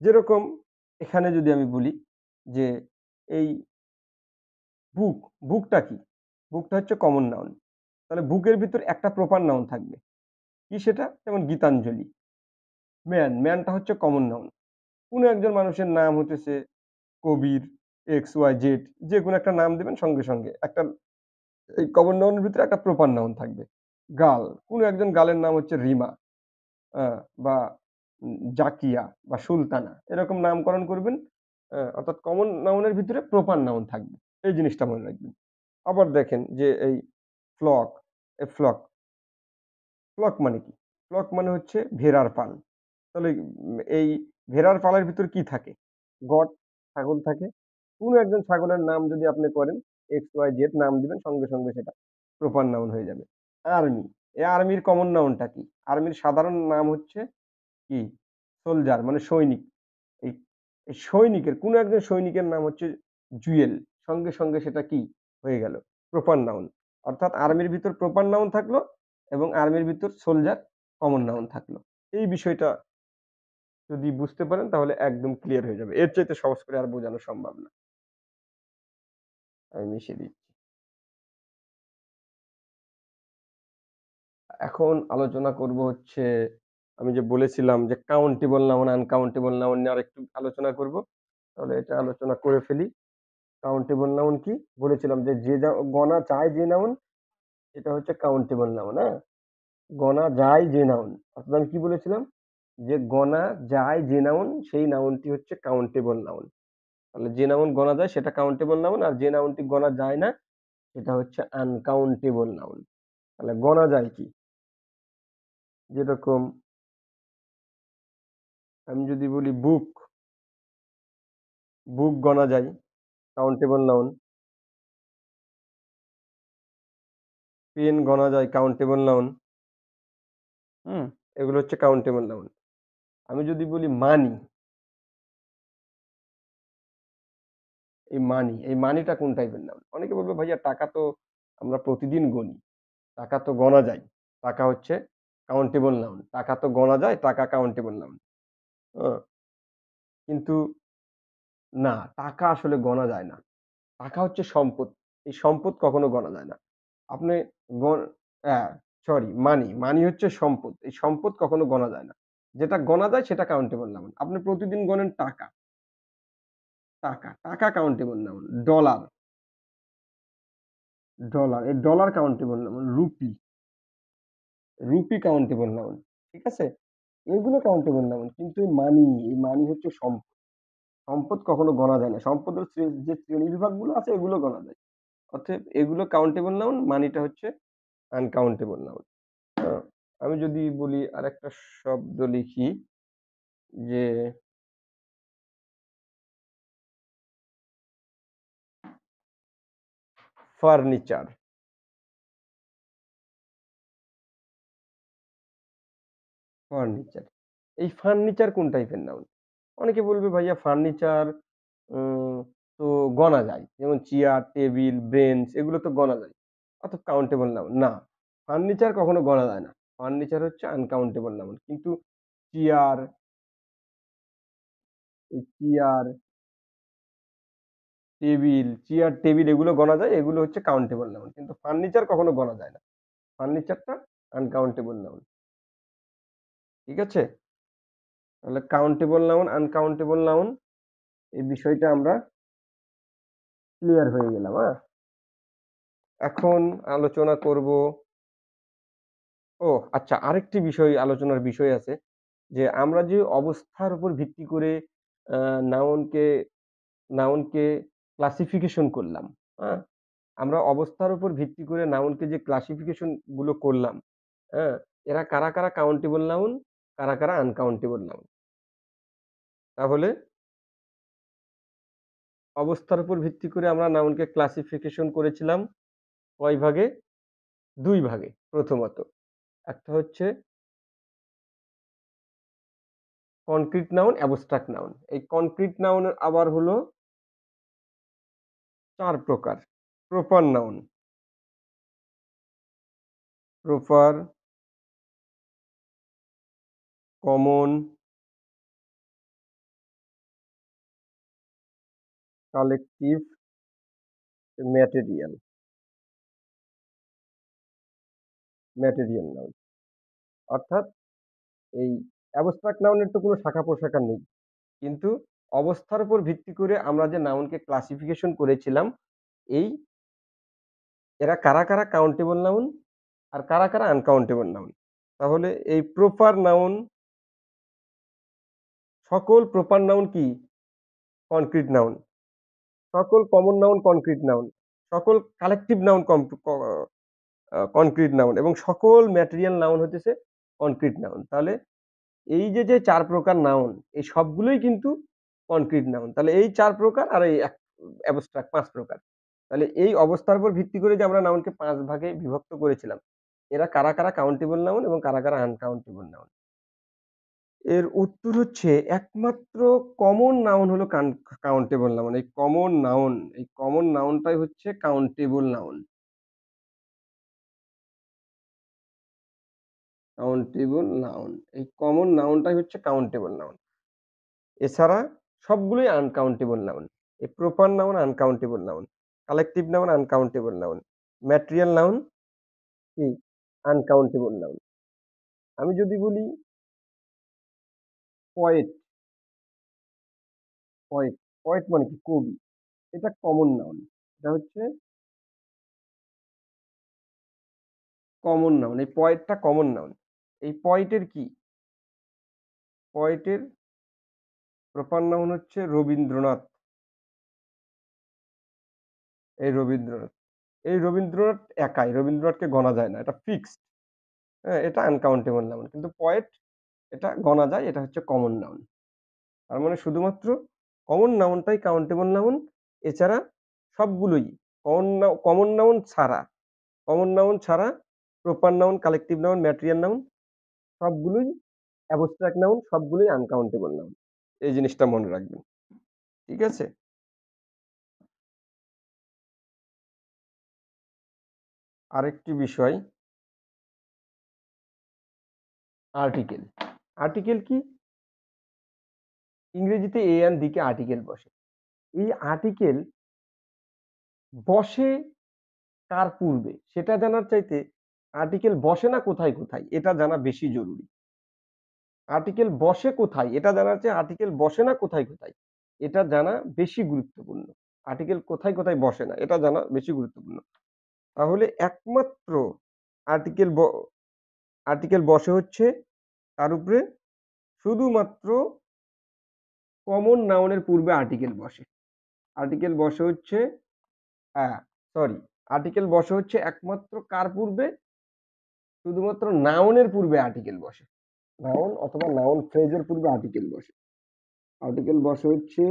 যেরকম এখানে যদি আমি বলি যে এই বুক, বুকটা কি? বুকটা হচ্ছে কমন নাউন। তাহলে বুকের ভিতর একটা প্রপার নাউন থাকবে। কি সেটা? যেমন গীতাঞ্জলি। ম্যানটা হচ্ছে কমন নাউন। কোন একজন মানুষের নাম হইতেছে কবির, এক্স, ওয়াই, জেড, যেকোনো একটা নাম দিবেন, সঙ্গে, সঙ্গে একটা এই কমন নাউনের ভিতরে একটা প্রপার নাউন থাকবে। গার্ল, কোন একজন গার্লের নাম হচ্ছে রিমা, আ বা জাকিয়া বা সুলতানা। এরকম নামকরণ করবেন। অর্থাৎ কমন নাউনের ভিতরে প্রপার নাউন থাকবে। এই জিনিসটা মনে রাখবেন। আবার দেখেন যে এই ফ্লক, এ ফ্লক, ফ্লক মানে কি? ফ্লক মানে হচ্ছে ভেড়ার পাল। তাহলে এই ভেড়ার পালের ভিতর কি থাকে? গট, ছাগল থাকে। কোন একজন ছাগলের নাম যদি আপনি করেন, এক্স, ওয়াই, জেড নাম দিবেন, সঙ্গে, সঙ্গে সেটা প্রপার নাউন হয়ে যাবে। আর্মি, এই আর্মির কমন নাউনটা কি? আর্মির সাধারণ নাম হচ্ছে কি? সোলজার মানে সৈনিক। এই এই সৈনিকের কোন একজন সৈনিকের নাম হচ্ছে জুয়েল। সঙ্গে, সঙ্গে সেটা কি হয়ে গেল? Proper noun. অর্থাৎ আর্মির ভিতর প্রপার নাউন থাকলো এবং আর্মির ভিতর সোলজার কমন নাউন থাকলো। এই বিষয়টা যদি বুঝতে পারেন তাহলে একদম ক্লিয়ার হয়ে যাবে। এর চাইতে সহজ করে আর বোঝানো সম্ভব না। আমি মিশিয়ে দিচ্ছি। এখন আলোচনা করব হচ্ছে, আমি যে বলেছিলাম যে কাউন্টেবল নাউন, আনকাউন্টেবল নাউন নিয়ে আরেকটু আলোচনা করব। তাহলে এটা আলোচনা করে ফেলি। কাউন্টেবল নাউন কি? বলেছিলাম যে গণা যায় যে নাউন, এটা হচ্ছে কাউন্টেবল নাউন, হ্যাঁ? গণা যায় যে নাউন। অর্থাৎ আমি কি বলেছিলাম? যে গণা যায় যে নাউন, সেই নাউনটি হচ্ছে কাউন্টেবল নাউন। তাহলে যে নাউন গণা যায় সেটা কাউন্টেবল নাউন, আর যে নাউনটি গণা যায় না সেটা হচ্ছে আনকাউন্টেবল নাউন। তাহলে গণা যায় কি? যেরকম আমি যদি বলি বুক, বুক গণা যায়, কাউন্টেবল নাউন। পেন গণা যায়, কাউন্টেবল নাউন। হুম? এগুলো হচ্ছে কাউন্টেবল নাউন। আমি যদি বলি মানি, এই মানিটা কোন টাইপের নাউন? অনেকে বলবে ভাইয়া টাকা তো আমরা প্রতিদিন গণি। টাকা তো গণা যায়। টাকা হচ্ছে কাউন্টেবল নাউন। টাকা তো গণা যায়, টাকা কাউন্টেবল নাউন। ও কিন্তু না, টাকা আসলে গণা যায় না। টাকা হচ্ছে সম্পদ। এই সম্পদ কখনো গণা যায় না। আপনি গণ হ্যাঁ, সরি, মানি হচ্ছে সম্পদ। এই সম্পদ কখনো গণা যায় না। যেটা গণা যায় সেটা কাউন্টেবল নাউন। আপনি প্রতিদিন গণেন টাকা কাউন্টেবল নাউন। ডলার, এই dollar countable noun. Rupee countable noun. ঠিক আছে? এগুলো কাউন্টেবল নাউন। কিন্তু এই মানি হচ্ছে সম্পদ। সম্পদ কখনো গণা যায় না। সম্পদের যে শ্রেণীবিভাগগুলো আছে এগুলো গণা যায়। অতএব এগুলো কাউন্টেবল নাউন, মানিটা হচ্ছে আনকাউন্টেবল নাউন। আ আমি যদি বলি আরেকটা শব্দ লিখি যে ফার্নিচার, ফার্নিচার। এই ফার্নিচার কোন টাইপের নাউন? অনেকে বলবে ভাইয়া ফার্নিচার উম, তো গণা যায়, যেমন চেয়ার, টেবিল, বেঞ্চ, এগুলো তো গণা যায়, অর্থাৎ কাউন্টেবল নাউন না। ফার্নিচার কখনো গণা যায় না, ফার্নিচার হচ্ছে আনকাউন্টেবল নাউন। কিন্তু chair, chair, table, chair, table এগুলো গণা যায়, এগুলো হচ্ছে কাউন্টেবল নাউন। কিন্তু ফার্নিচার কখনো গণা যায় না, ফার্নিচারটা আনকাউন্টেবল নাউন। ঠিক আছে, তাহলে কাউন্টেবল নাউন, আনকাউন্টেবল নাউন, এই বিষয়টা আমরা ক্লিয়ার হয়ে গেলাম। হ্যাঁ, এখন আলোচনা করব। ও আচ্ছা, আরেকটি বিষয়, আলোচনার বিষয় আছে, যে আমরা যে অবস্থার উপর ভিত্তি করে নাউনকে নাউনকে ক্লাসিফিকেশন করলাম। হ্যাঁ, আমরা অবস্থার উপর ভিত্তি করে নাউনকে যে ক্লাসিফিকেশন গুলো করলাম, হ্যাঁ, এরা কারা কারা কাউন্টেবল নাউন, কারা কারা আনকাউন্টেবল নাউন। তাহলে অবস্থার উপর ভিত্তি করে আমরা নাউনকে ক্লাসিফিকেশন করেছিলাম কয় ভাগে? দুই ভাগে। প্রথমত, একটা হচ্ছে কনক্রিট নাউন, অ্যাবস্ট্রাক্ট নাউন। এই কনক্রিট নাউন আবার হলো 4 প্রকার। Proper noun, proper, common, collective, material. Material noun অর্থাৎ এই অ্যাবস্ট্রাক্ট নাউনের তো কোনো শাখা প্রশাখা নেই, কিন্তু অবস্থার উপর ভিত্তি করে আমরা যে নাউনকে ক্লাসিফিকেশন করেছিলাম, এই এরা কারা কারা কাউন্টেবল নাউন আর কারা কারা আনকাউন্টেবল নাউন। তাহলে এই প্রপার নাউন, সকল প্রপার নাউন কি কনক্রিট নাউন, সকল কমন নাউন কনক্রিট নাউন, সকল কালেকটিভ নাউন কনক্রিট নাউন, এবং সকল ম্যাটেরিয়াল নাউন হতেছে কনক্রিট নাউন। তাহলে এই যে যে 4 প্রকার নাউন, এই সবগুলোই কিন্তু কনক্রিট নাউন। তাহলে এই 4 প্রকার আর এই অ্যাবস্ট্রাক্ট 5 প্রকার। তাহলে এই অবস্থার উপর ভিত্তি করে যে আমরা নাউনকে 5 ভাগে বিভক্ত করেছিলাম, এরা কারা কারা কাউন্টেবল নাউন এবং কারা কারা আনকাউন্টেবল নাউন। এর উত্তর হচ্ছে একমাত্র কমন নাউন হলো কাউন্টেবল নাউন। এই কমন নাউনটাই হচ্ছে কাউন্টেবল নাউন। কাউন্টেবল নাউন, এই কমন নাউনটাই হচ্ছে কাউন্টেবল নাউন। এছাড়া সবগুলোই আনকাউন্টেবল নাউন। এই proper noun uncountable noun, collective noun uncountable noun, material noun কি আনকাউন্টেবল নাউন। আমি যদি বলি পয়েট, পয়েট, পয়েট মানে কি কবি, এটা কমন নাউন। এটা হচ্ছে কমন নাউন, এই পয়েটটা কমন নাউন। এই পয়েটের কি, পয়েটের প্রপার নাউন হচ্ছে রবীন্দ্রনাথ। এই রবীন্দ্রনাথ, এই রবীন্দ্রনাথ একাই, রবীন্দ্রনাথকে গণা যায় না, এটা ফিক্সড। হ্যাঁ, এটা আনকাউন্টেবল নাউন। কিন্তু পয়েট, এটা গণা যায়, এটা হচ্ছে কমন নাউন। তার মানে শুধুমাত্র কমন নাউনটাই কাউন্টেবল নাউন, এছাড়া সবগুলোই কমন নাউন ছাড়া, কমন নাউন ছাড়া proper noun, collective noun, material noun সবগুলোই অ্যাবস্ট্রাক্ট নাউন, সবগুলোই আনকাউন্টেবল নাউন। এই জিনিসটা মনে রাখবেন। ঠিক আছে, আরেকটি বিষয়, আর্টিকেল। আর্টিকেল কি? ইংরেজিতে এ এন দিকে আর্টিকেল বসে। এই আর্টিকেল বসে কার পূর্বে সেটা জানার চাইতে আর্টিকেল বসে না কোথায় কোথায় এটা জানা বেশি জরুরি। আর্টিকেল বসে কোথায় এটা জানার চেয়ে আর্টিকেল বসে না কোথায় কোথায় এটা জানা বেশি গুরুত্বপূর্ণ। আর্টিকেল কোথায় কোথায় বসে না এটা জানা বেশি গুরুত্বপূর্ণ। তাহলে একমাত্র আর্টিকেল আর্টিকেল বসে হচ্ছে তার উপরে, শুধুমাত্র কমন নাউনের পূর্বে আর্টিকেল বসে। আর্টিকেল বসে হচ্ছে, হ্যাঁ সরি, আর্টিকেল বসে হচ্ছে একমাত্র কার পূর্বে? শুধুমাত্র নাউনের পূর্বে আর্টিকেল বসে। নাউন অথবা নাউন ফ্রেজের পূর্বে আর্টিকেল বসে। আর্টিকেল বসে হচ্ছে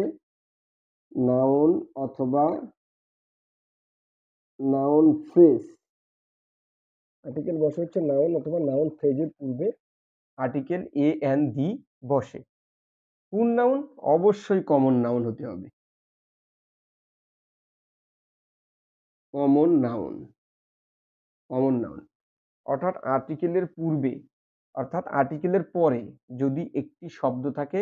নাউন অথবা নাউন ফ্রেজ। আর্টিকেল বসে হচ্ছে নাউন অথবা নাউন ফ্রেজের পূর্বে আর্টিকেল এ এন দি বসে। কোন নাউন? অবশ্যই কমন নাউন হতে হবে। কমন নাউন, কমন নাউন অর্থাৎ আর্টিকেলের পূর্বে অর্থাৎ আর্টিকেলের পরে যদি একটি শব্দ থাকে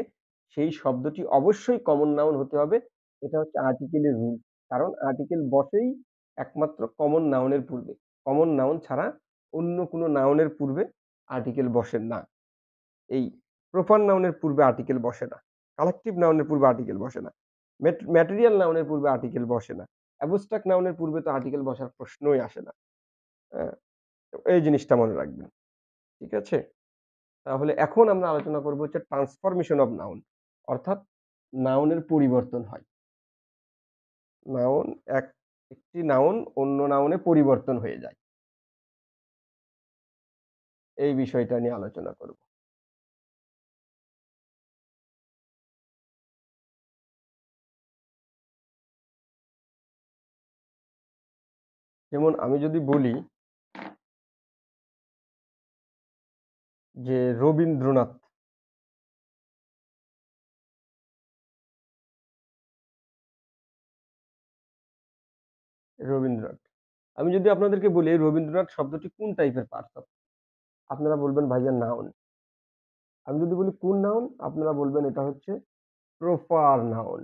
সেই শব্দটি অবশ্যই কমন নাউন হতে হবে। এটা হচ্ছে আর্টিকেলের রুল। কারণ আর্টিকেল বসেই একমাত্র কমন নাউনের পূর্বে। কমন নাউন ছাড়া অন্য কোনো নাউনের পূর্বে আর্টিকেল বসে না। এই প্রপার নাউনের পূর্বে আর্টিকেল বসে না। কালেকটিভ নাউনের পূর্বে আর্টিকেল বসে না। ম্যাটেরিয়াল নাউনের পূর্বে আর্টিকেল বসে না। অ্যাবস্ট্রাক্ট নাউনের পূর্বে তো আর্টিকেল বসার প্রশ্নই আসে না। হ্যাঁ? তো এই জিনিসটা মনে রাখবেন। ঠিক আছে? তাহলে এখন আমরা আলোচনা করব হচ্ছে ট্রান্সফরমেশন অফ নাউন অর্থাৎ নাউনের পরিবর্তন হয়। নাউন একটি নাউন অন্য নাউনে পরিবর্তন হয়ে যায়। এই বিষয়টা নিয়ে আলোচনা করব। যেমন আমি যদি বলি যে রবীন্দ্রনাথ, রবীন্দ্রনাথ। আমি যদি আপনাদেরকে বলি এই রবীন্দ্রনাথ শব্দটি কোন টাইপের পার্টস? আপনারা বলবেন ভাইয়া নাউন। আমি যদি বলি কোন নাউন? আপনারা বলবেন এটা হচ্ছে প্রপার নাউন।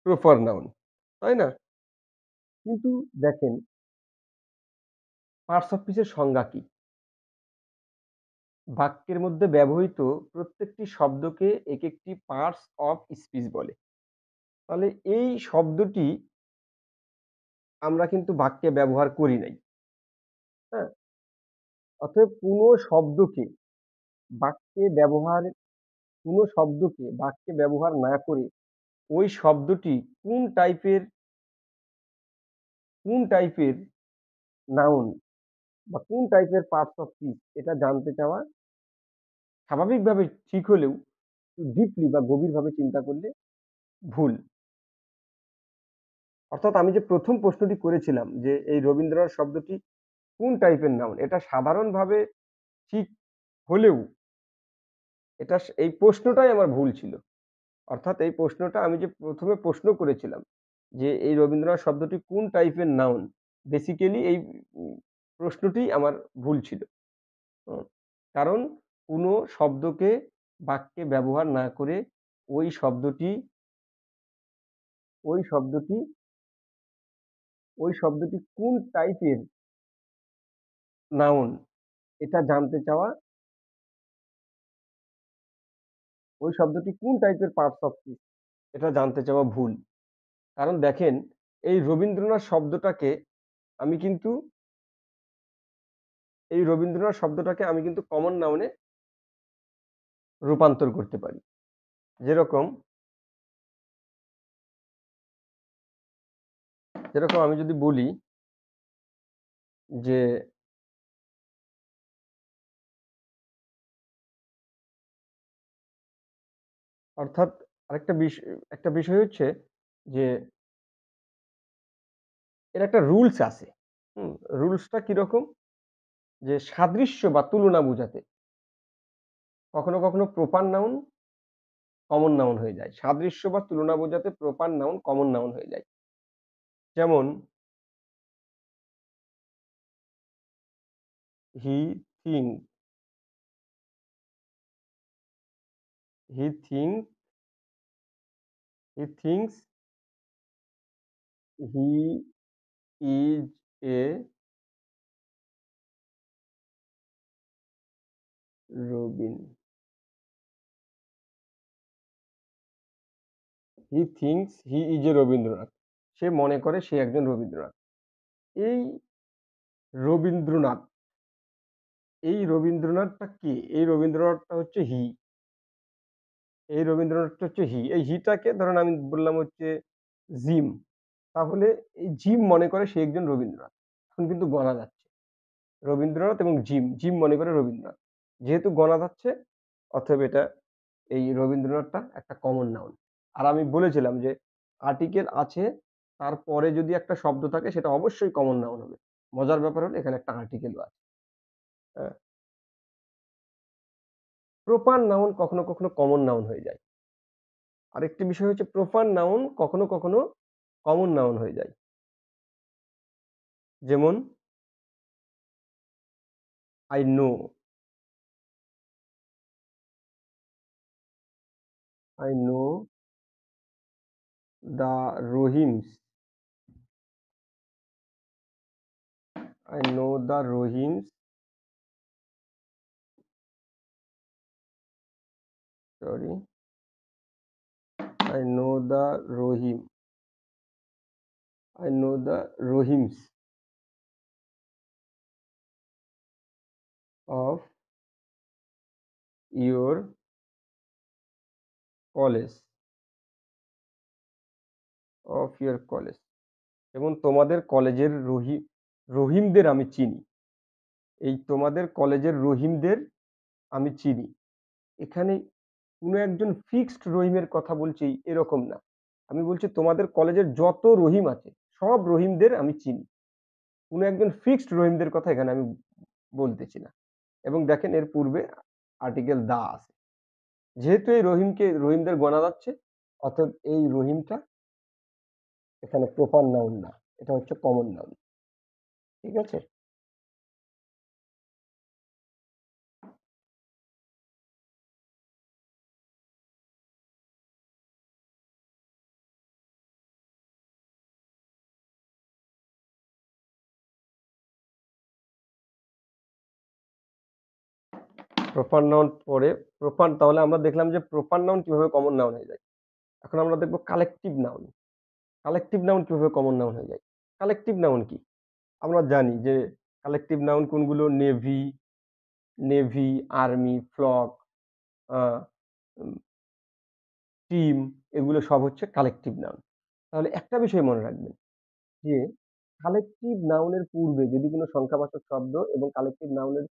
Proper noun. তাই না? কিন্তু দেখেন পার্টস অফ স্পিচ এর সংজ্ঞা কি? বাক্যের মধ্যে ব্যবহৃত প্রত্যেকটি শব্দকে একেকটি পার্টস অফ স্পিচ বলে। তাহলে এই শব্দটি আমরা কিন্তু বাক্যে ব্যবহার করি নাই। হ্যাঁ? অতএব বাক্যে ব্যবহার কোনো শব্দকে বাক্যে ব্যবহার না করে ওই শব্দটি কোন টাইপের কোন টাইপের নাউন বা কোন টাইপের পার্টস অফ স্পিচ এটা জানতে চাওয়া স্বাভাবিকভাবে ঠিক হলেও ডিপলি বা গভীরভাবে চিন্তা করলে ভুল। অর্থাৎ আমি যে ১ম প্রশ্নটি করেছিলাম যে এই রবীন্দ্রনাথ শব্দটি কোন টাইপের নাউন? এটা সাধারণভাবে ঠিক হলেও এই প্রশ্নটাই আমার ভুল ছিল। অর্থাৎ এই প্রশ্নটা আমি যে ১ম এ প্রশ্ন করেছিলাম যে এই রবীন্দ্রনাথ শব্দটি কোন টাইপের নাউন? বেসিক্যালি এই প্রশ্নটিই আমার ভুল ছিল। হুম? কারণ কোনো শব্দকে বাক্যে ব্যবহার না করে ওই শব্দটি ওই শব্দটি ওই শব্দটি কোন টাইপের নাউন এটা জানতে চাওয়া ওই শব্দটি কোন টাইপের পার্টস অফ স্পিচ এটা জানতে চাওয়া ভুল। কারণ দেখেন এই রবীন্দ্রনাথ শব্দটাকে আমি কিন্তু আমি কিন্তু কমন নাউনে রূপান্তর করতে পারি। যেরকম যেরকম আমি যদি বলি যে অর্থাৎ একটা বিষয় হচ্ছে যে এর একটা রুলস আছে। হুম? রুলসটা কিরকম? যে সাদৃশ্য বা তুলনা বোঝাতে কখনো, কখনো প্রপার নাউন কমন নাউন হয়ে যায়। সাদৃশ্য বা তুলনা বোঝাতে প্রপার নাউন কমন নাউন হয়ে যায়। যেমন he think he think he thinks he is a Robin he thinks he is a Rabindranath. সে মনে করে সে একজন রবীন্দ্রনাথ। এই রবীন্দ্রনাথ এই রবীন্দ্রনাথটা কে? এই রবীন্দ্রনাথটা হচ্ছে হি। এই রবীন্দ্রনাথটা হচ্ছে হি। এই হিটাকে ধরেন আমি বললাম হচ্ছে জিম। তাহলে এই জিম মনে করে সে একজন রবীন্দ্রনাথ। এখন কিন্তু গণা যাচ্ছে। রবীন্দ্রনাথ এবং জিম মনে করে রবীন্দ্রনাথ। যেহেতু গণা যাচ্ছে অতএব এই রবীন্দ্রনাথটা একটা কমন নাউন। আর আমি বলেছিলাম যে আর্টিকেল আছে তারপরে যদি একটা শব্দ থাকে সেটা অবশ্যই কমন নাউন হবে। মজার ব্যাপার হলো এখানে একটা আর্টিকেলও আছে। হ্যাঁ? প্রপার নাউন কখনো, কখনো কমন নাউন হয়ে যায়। আরেকটি বিষয় হচ্ছে প্রপার নাউন কখনো কখনো কমন নাউন হয়ে যায়। যেমন I know, I know the Rahim's, I know the Rohims, sorry, I know the Rohim, I know the Rohims of your college, of your college। যেমন তোমাদের কলেজের রহিমদের আমি চিনি। এই তোমাদের কলেজের রহিমদের আমি চিনি। এখানে কোনো একজন ফিক্সড রহিমের কথা বলছি এরকম না। আমি বলছি তোমাদের কলেজের যত রহিম আছে সব রহিমদের আমি চিনি। কোনো একজন ফিক্সড রহিমদের কথা এখানে আমি বলতেছি না। এবং দেখেন এর পূর্বে আর্টিকেল দা আছে। যেহেতু এই রহিমদের গণা যাচ্ছে, অতএব এই রহিমটা এখানে প্রপার নাউন না, এটা হচ্ছে কমন নাউন। ঠিক আছে? প্রপার নাউন পরে তাহলে আমরা দেখলাম যে প্রপার নাউন কিভাবে কমন নাউন হয়ে যায়। এখন আমরা দেখবো কালেকটিভ নাউন। কালেকটিভ নাউন কিভাবে কমন নাউন হয়ে যায়। কালেকটিভ নাউন কি? আমরা জানি যে কালেকটিভ নাউন কোনগুলো? নেভি, আর্মি, ফ্লক, টিম, এগুলো সব হচ্ছে কালেকটিভ নাউন। তাহলে একটা বিষয় মনে রাখবেন যে কালেকটিভ নাউনের পূর্বে যদি কোনো সংখ্যাবাচক শব্দ এবং কালেকটিভ নাউনের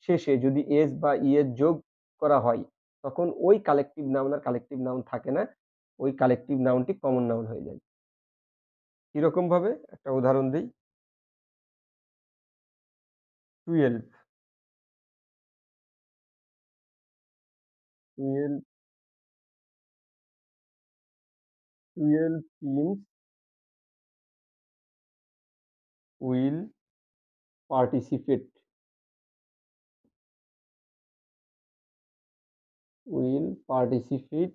শেষে যদি এস বা ইএস যোগ করা হয়, তখন ওই কালেকটিভ নাউন আর কালেকটিভ নাউন থাকে না, ওই কালেকটিভ নাউনটি কমন নাউন হয়ে যায়। কিরকম ভাবে? একটা উদাহরণ দিই। 12, 12, 12 teams will participate, will participate,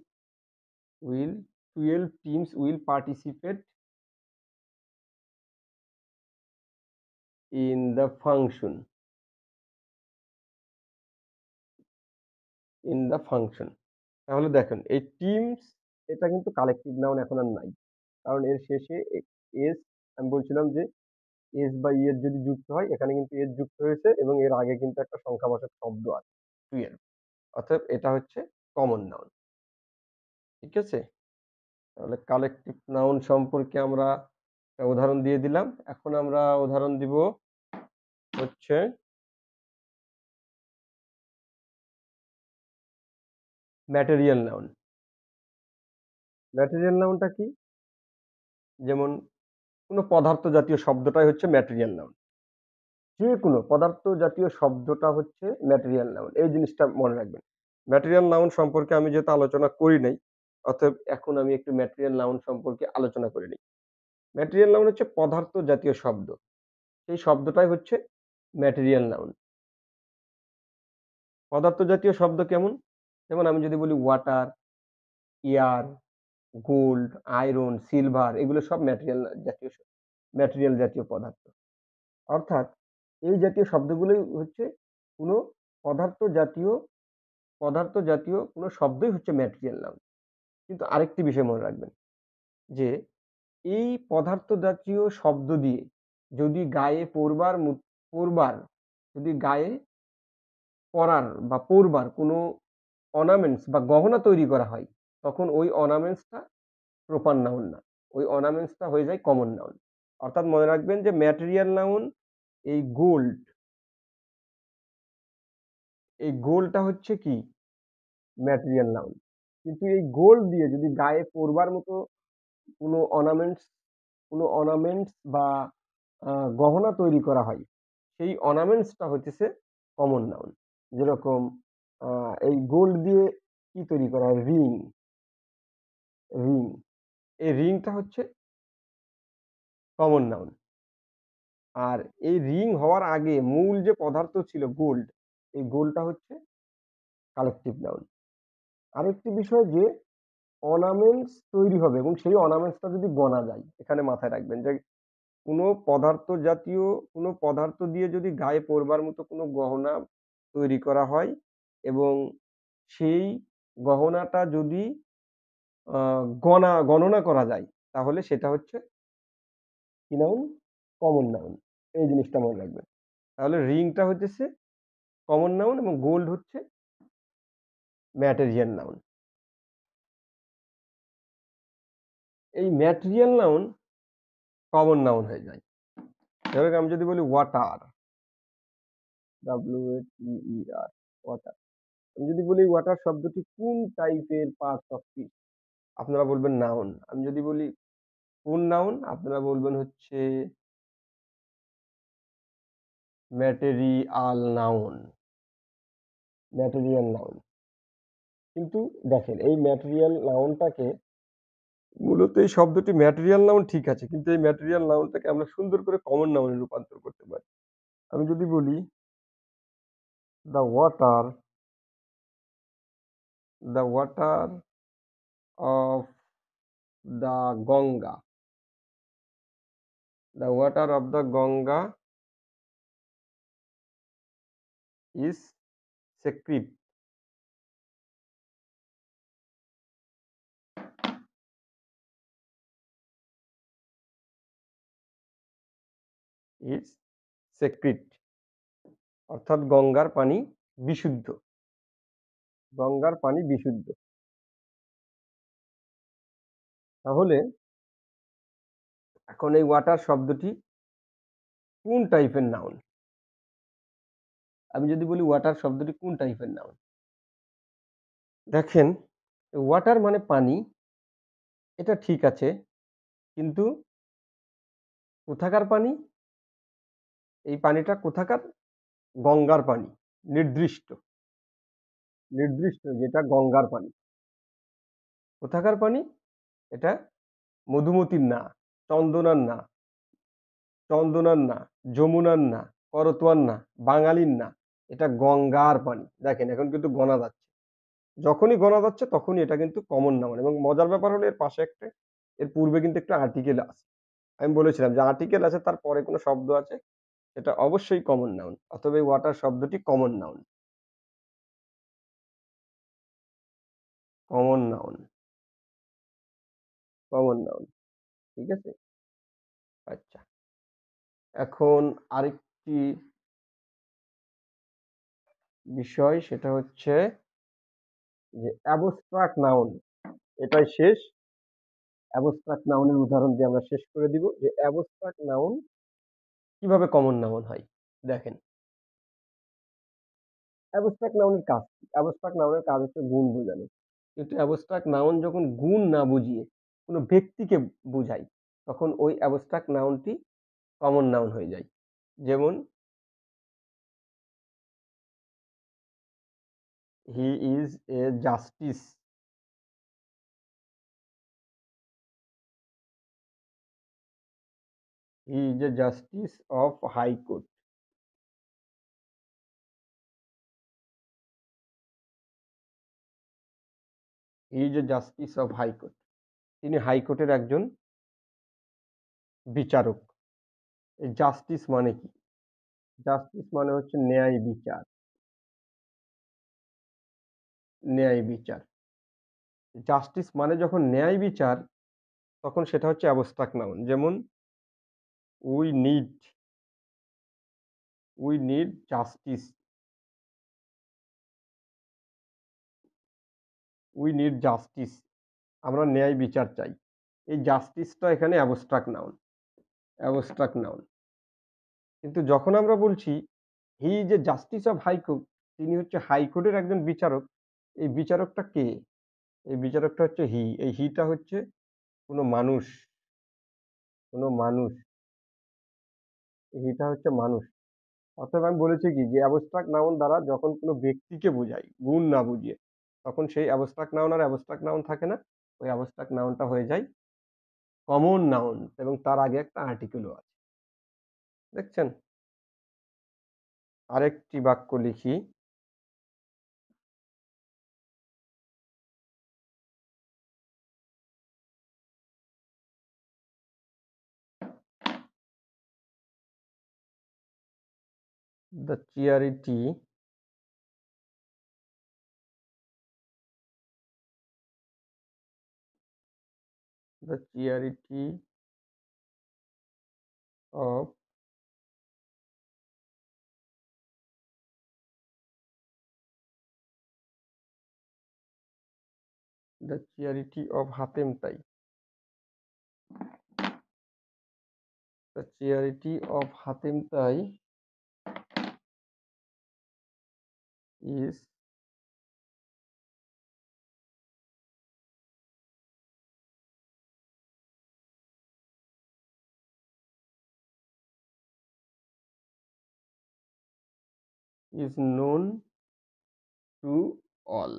will 12 teams will participate in the function, in the function। তাহলে দেখেন এই টিমস এটা কিন্তু কালেকটিভ নাউন এখন আর নাই, কারণ এর শেষে এস, আমি বলছিলাম যে এস বা ই এর যদি যুক্ত হয়, এখানে কিন্তু এস যুক্ত হয়েছে এবং এর আগে কিন্তু একটা সংখ্যাবাচক শব্দ আছে 12, অর্থাৎ এটা হচ্ছে কমন নাউন। ঠিক আছে? তাহলে কালেকটিভ নাউন সম্পর্কে আমরা একটা উদাহরণ দিয়ে দিলাম। এখন আমরা উদাহরণ দিব হচ্ছে ম্যাটেরিয়াল নাউন। ম্যাটেরিয়াল নাউনটা কি? যেমন কোনো পদার্থ জাতীয় শব্দটাই হচ্ছে ম্যাটেরিয়াল নাউন। যে কোনো পদার্থ জাতীয় শব্দটা হচ্ছে ম্যাটেরিয়াল নাউন। এই জিনিসটা মনে রাখবেন। ম্যাটেরিয়াল নাউন সম্পর্কে আমি যেহেতু আলোচনা করি নাই, অতএব এখন আমি একটু ম্যাটেরিয়াল নাউন সম্পর্কে আলোচনা করে নিই। ম্যাটেরিয়াল নাউন হচ্ছে পদার্থ জাতীয় শব্দ। সেই শব্দটাই হচ্ছে ম্যাটেরিয়াল নাউন। পদার্থ জাতীয় শব্দ কেমন? যেমন আমি যদি বলি water, air, gold, iron, silver, এগুলো সব ম্যাটেরিয়াল জাতীয় পদার্থ। অর্থাৎ এই জাতীয় শব্দগুলোই হচ্ছে কোনো পদার্থ জাতীয় কোনো শব্দই হচ্ছে ম্যাটেরিয়াল নাউন। কিন্তু আরেকটি বিষয় মনে রাখবেন যে এই পদার্থ জাতীয় শব্দ দিয়ে যদি গায়ে পরবার যদি গায়ে পরার বা পরবার কোনো অর্নামেন্টস বা গহনা তৈরি করা হয়, তখন ওই অর্নামেন্টসটা প্রপার নাউন না, ওই অর্নামেন্টসটা হয়ে যায় কমন নাউন। অর্থাৎ মনে রাখবেন যে ম্যাটেরিয়াল নাউন, এই গোল্ড, এই গোল্ডটা হচ্ছে কি? Material noun. কিন্তু এই গোল্ড দিয়ে যদি গায়ে পরবার মতো কোনো অর্নামেন্টস বা গহনা তৈরি করা হয়, সেই অর্নামেন্টসটা হইতেছে কমন নাউন। যেরকম এই গোল্ড দিয়ে কি তৈরি করা হয়? Ring, ring. এই রিংটা হচ্ছে কমন নাউন। আর এই রিং হওয়ার আগে মূল যে পদার্থ ছিল গোল্ড, এই গোল্ডটা হচ্ছে কালেকটিভ নাউন। আরেকটি বিষয় যে অর্নামেন্টস তৈরি হবে এবং সেই অর্নামেন্টসটা যদি গণা যায়, এখানে মাথায় রাখবেন যে কোনো পদার্থ জাতীয় কোনো পদার্থ দিয়ে যদি গায়ে পরবার মতো কোনো গহনা তৈরি করা হয় এবং সেই গহনাটা যদি গণনা করা যায়, তাহলে সেটা হচ্ছে কি নাউন? Common noun. এই জিনিসটা মনে রাখবেন। তাহলে রিংটা হচ্ছে কমন নাউন এবং গোল্ড হচ্ছে ম্যাটেরিয়াল নাউন। এই ম্যাটেরিয়াল নাউন কমন নাউন হয়ে যায়। ধরুন আমি যদি বলি ওয়াটার, WATER, ওয়াটার। আমি যদি বলি ওয়াটার শব্দটি কোন টাইপের পার্টস অফ স্পিচ, আপনারা বলবেন নাউন। আমি যদি বলি কোন নাউন, আপনারা বলবেন হচ্ছে ম্যাটেরিয়াল নাউন। Material noun. কিন্তু দেখেন এই ম্যাটেরিয়াল নাউনটাকে মূলত এই শব্দটি ম্যাটেরিয়াল নাউন ঠিক আছে, কিন্তু এই ম্যাটেরিয়াল নাউনটাকে আমরা সুন্দর করে কমন নাউনে রূপান্তর করতে পারি। আমি যদি বলি the water, the water of the Ganga, the water of the Ganga is sacred. Is sacred, অর্থাৎ গঙ্গার পানি বিশুদ্ধ। গঙ্গার পানি বিশুদ্ধ। তাহলে এখন এই ওয়াটার শব্দটি কোন টাইপের নাউন? আমি যদি বলি ওয়াটার শব্দটি কোন টাইপের নাউন, দেখেন ওয়াটার মানে পানি, এটা ঠিক আছে, কিন্তু কোথাকার পানি? এই পানিটা কোথাকার? গঙ্গার পানি। নির্দিষ্ট, নির্দিষ্ট যেটা গঙ্গার পানি। কোথাকার পানি? এটা মধুমতির না, চন্দনার না, চন্দনার না, যমুনার না, করতোয়ার না, বাঙালির না, এটা গঙ্গার পানি। দেখেন এখন কিন্তু গণা যাচ্ছে, যখনই গণা যাচ্ছে তখনই এটা কিন্তু কমন নাউন। এবং মজার ব্যাপার হলো এর পাশে একটা, এর পূর্বে কিন্তু একটা আর্টিকেল আছে। আমি বলেছিলাম যে আর্টিকেল আছে তার পরে কোনো শব্দ আছে, এটা অবশ্যই কমন নাউন। অথবা এই ওয়াটার শব্দটি common noun. Common noun, common noun. ঠিক আছে? আচ্ছা, এখন আরেকটি বিষয়, সেটা হচ্ছে যে অ্যাবস্ট্রাক্ট নাউন। এটাই শেষ। অ্যাবস্ট্রাক্ট নাউনের উদাহরণ দিয়ে আমরা শেষ করে দিব যে অ্যাবস্ট্রাক্ট নাউন কিভাবে কমন নাউন হয়। দেখেন অ্যাবস্ট্রাক্ট নাউনের কাজ কি? অ্যাবস্ট্রাক্ট নাউনের কাজ হচ্ছে গুণ বোঝানো। কিন্তু অ্যাবস্ট্রাক্ট নাউন যখন গুণ না বুঝিয়ে কোনো ব্যক্তিকে বোঝায়, তখন ওই অ্যাবস্ট্রাক্ট নাউনটি কমন নাউন হয়ে যায়। যেমন he is a justice. He is a justice of high court. He is a justice of high court. তিনি হাইকোর্টের একজন বিচারক। এই জাস্টিস মানে কি? জাস্টিস মানে হচ্ছে ন্যায় বিচার। ন্যায় বিচার। জাস্টিস মানে যখন ন্যায় বিচার, তখন সেটা হচ্ছে অ্যাবস্ট্রাক্ট নাউন। যেমন we need, we need justice. We need justice. আমরা ন্যায় বিচার চাই। এই জাস্টিসটা এখানে অ্যাবস্ট্রাক্ট নাউন। Abstract noun. কিন্তু যখন আমরা বলছি হি is a justice of high court, তিনি হচ্ছে হাইকোর্টের একজন বিচারক, এই বিচারকটা কে? এই বিচারকটা হচ্ছে হি। এই হিটা হচ্ছে কোনো মানুষ, কোনো মানুষ। হিটা হচ্ছে মানুষ। অতএব আমি বলেছি কি যে অ্যাবস্ট্রাক্ট নাউন দ্বারা যখন কোনো ব্যক্তিকে বোঝাই গুণ না বুঝিয়ে, তখন সেই অ্যাবস্ট্রাক্ট নাউন আর অ্যাবস্ট্রাক্ট নাউন থাকে না, ওই অ্যাবস্ট্রাক্ট নাউনটা হয়ে যায় কমন নাউন এবং তার আগে একটা আর্টিকেলও আছে। দেখছেন? আরেকটি বাক্য লিখি। The charity of Hatem Tai. The charity of Hatem Tai is known to all.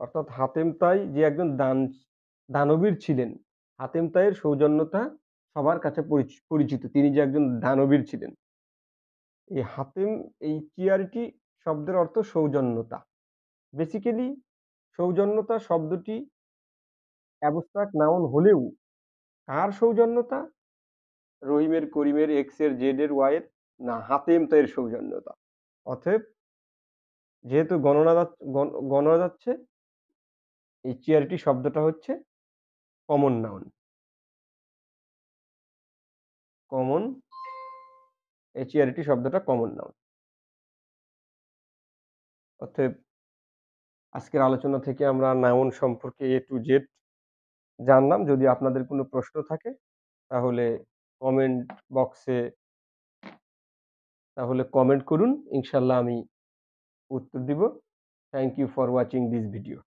অর্থাৎ হাতেম তাই যে একজন দানবীর ছিলেন, হাতেম তাইয়ের সৌজন্যতা সবার কাছে পরিচিত। তিনি যে একজন দানবীর ছিলেন। এই হাতেম, এই চিয়ারিটি শব্দের অর্থ সৌজন্যতা। বেসিক্যালি সৌজন্যতা শব্দটি অ্যাবস্ট্রাক্ট নাউন হলেও কার সৌজন্যতা? রহিমের, করিমের, এক্স এর, জেড এর, ওয়াই এর না, হাতেম তাইয়ের সৌজন্যতা। অতএব যেহেতু গণনা যাচ্ছে, এই চিয়ারিটি শব্দটা হচ্ছে কমন নাউন। কমন, এই চিয়ারিটি শব্দটা কমন নাউন। অতএব আজকের আলোচনা থেকে আমরা নাউন সম্পর্কে A to Z জানলাম। যদি আপনাদের কোনো প্রশ্ন থাকে তাহলে কমেন্ট করুন, ইনশাল্লাহ আমি উত্তর দিব। Thank you for watching this video.